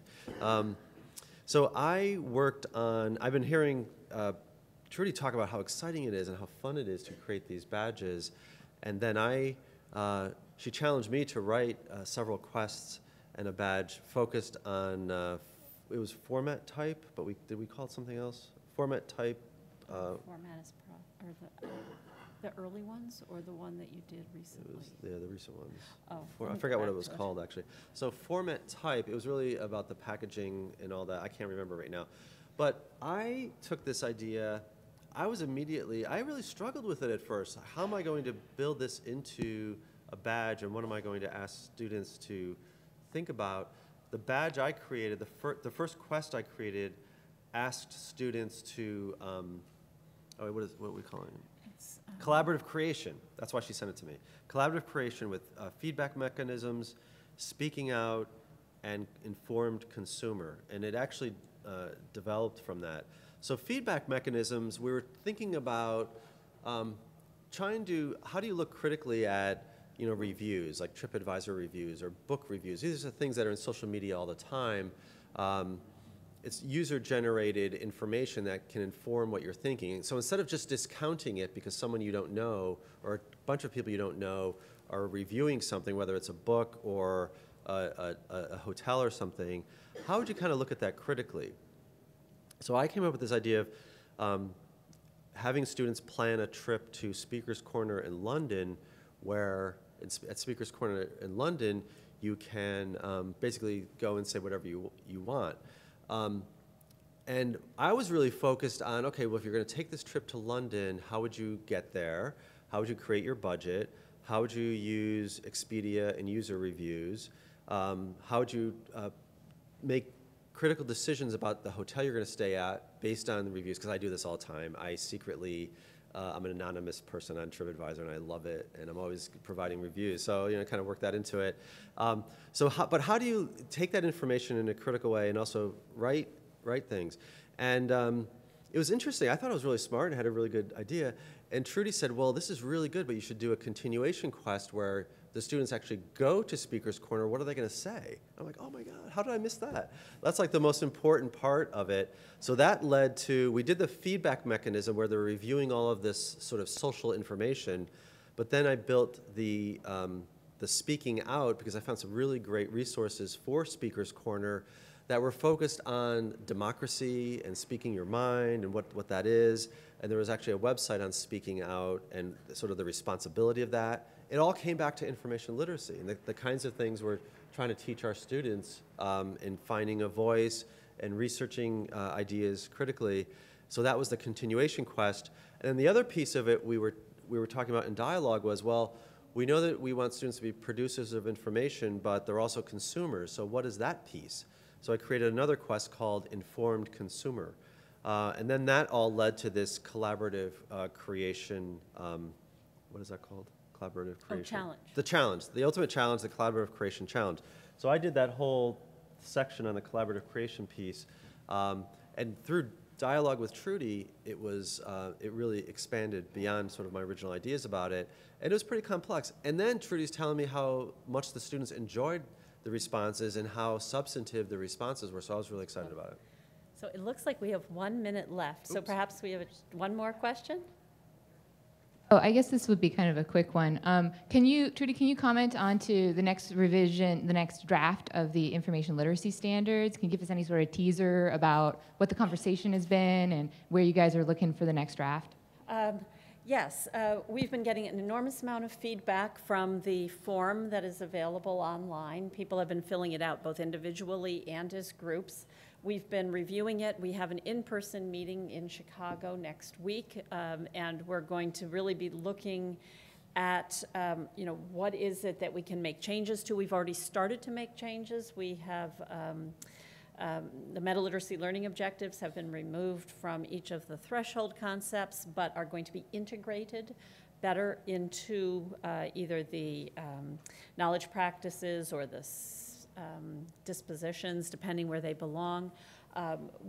So I've been hearing Trudy talk about how exciting it is and how fun it is to create these badges. And then she challenged me to write several quests and a badge focused on, it was format type, but did we call it something else? Format type. Format is or the early ones, or the one that you did recently? It was, the recent ones. Oh. I forgot what it was called, actually. So format type, it was really about the packaging and all that. I can't remember right now. But I took this idea, I really struggled with it at first. How am I going to build this into a badge, and what am I going to ask students to think about? The badge I created, the first quest I created, asked students to, what are we calling it? Collaborative creation. That's why she sent it to me. Collaborative creation with feedback mechanisms, speaking out, and informed consumer. And it actually developed from that. So feedback mechanisms, we were thinking about how do you look critically at, you know, reviews, like TripAdvisor reviews or book reviews. These are things that are in social media all the time. It's user-generated information that can inform what you're thinking. So instead of just discounting it because someone you don't know or a bunch of people you don't know are reviewing something, whether it's a book or a hotel or something, how would you kind of look at that critically? So I came up with this idea of having students plan a trip to Speaker's Corner in London, where at Speaker's Corner in London, you can basically go and say whatever you want. And I was really focused on, okay, well, if you're going to take this trip to London, how would you get there? How would you create your budget? How would you use Expedia and user reviews? How would you make critical decisions about the hotel you're going to stay at based on the reviews? Because I do this all the time. I secretly, I'm an anonymous person on TripAdvisor, and I love it, and I'm always providing reviews. So, kind of work that into it. But how do you take that information in a critical way and also write things? And it was interesting. I thought I was really smart and had a really good idea. And Trudy said, well, this is really good, but you should do a continuation quest where the students actually go to Speaker's Corner. What are they going to say? I'm like, oh my God, how did I miss that? That's like the most important part of it. So that led to, we did the feedback mechanism where they're reviewing all of this sort of social information, but then I built the speaking out, because I found some really great resources for Speaker's Corner that were focused on democracy and speaking your mind and what that is. And there was actually a website on speaking out and sort of the responsibility of that. It all came back to information literacy and the kinds of things we're trying to teach our students in finding a voice and researching ideas critically. So that was the continuation quest. And then the other piece of it we were talking about in dialogue was, well, we know that we want students to be producers of information, but they're also consumers. So what is that piece? So I created another quest called Informed Consumer. And then that all led to this collaborative creation, what is that called? Collaborative creation. Challenge. The challenge, the ultimate challenge, the collaborative creation challenge. So I did that whole section on the collaborative creation piece. And through dialogue with Trudy, it really expanded beyond sort of my original ideas about it. And it was pretty complex. And then Trudy's telling me how much the students enjoyed the responses and how substantive the responses were. So I was really excited about it. So it looks like we have 1 minute left. So perhaps we have one more question? Oh, I guess this would be kind of a quick one. Trudy, can you comment on to the next revision, the next draft of the information literacy standards? Can you give us any sort of teaser about what the conversation has been and where you guys are looking for the next draft? Yes, we've been getting an enormous amount of feedback from the form that is available online. People have been filling it out both individually and as groups. We've been reviewing it. We have an in-person meeting in Chicago next week, and we're going to really be looking at, what is it that we can make changes to. We've already started to make changes. We have the meta-literacy learning objectives have been removed from each of the threshold concepts, but are going to be integrated better into either the knowledge practices or the dispositions, depending where they belong.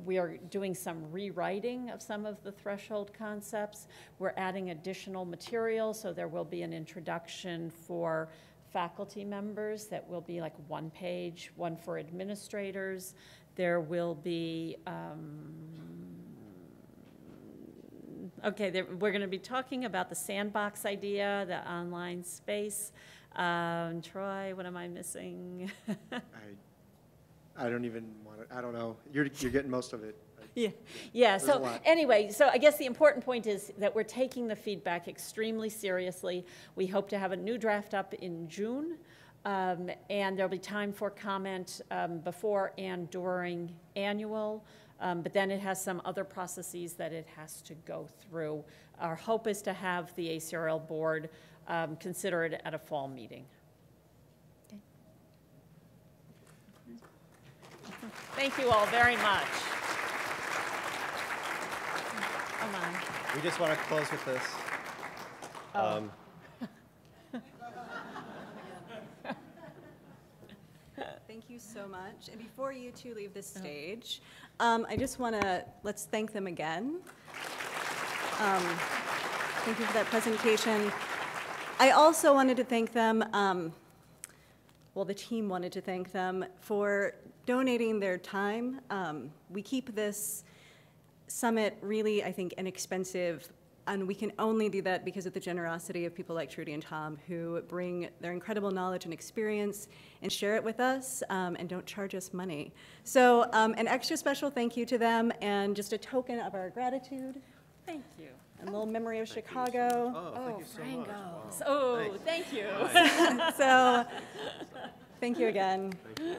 We are doing some rewriting of some of the threshold concepts. We're adding additional material, so there will be an introduction for faculty members that will be like 1 page, one for administrators. There will be, we're going to be talking about the sandbox idea, the online space. Troy, what am I missing? I don't even want to, I don't know. You're getting most of it. Yeah. So anyway, so I guess the important point is that we're taking the feedback extremely seriously. We hope to have a new draft up in June, and there'll be time for comment before and during annual, but then it has some other processes that it has to go through. Our hope is to have the ACRL board consider it at a fall meeting. Okay. Thank you all very much. Come on. We just want to close with this. Thank you so much. And before you two leave the stage, I just want to, let's thank them again. Thank you for that presentation. I also wanted to thank them, the team wanted to thank them for donating their time. We keep this summit really, I think, inexpensive, and we can only do that because of the generosity of people like Trudy and Tom, who bring their incredible knowledge and experience and share it with us, and don't charge us money. So an extra special thank you to them, and just a token of our gratitude. Thank you. A little memory of Chicago. Thank you so much. Frangos. Oh, thank you. So, thank you again. Thank you.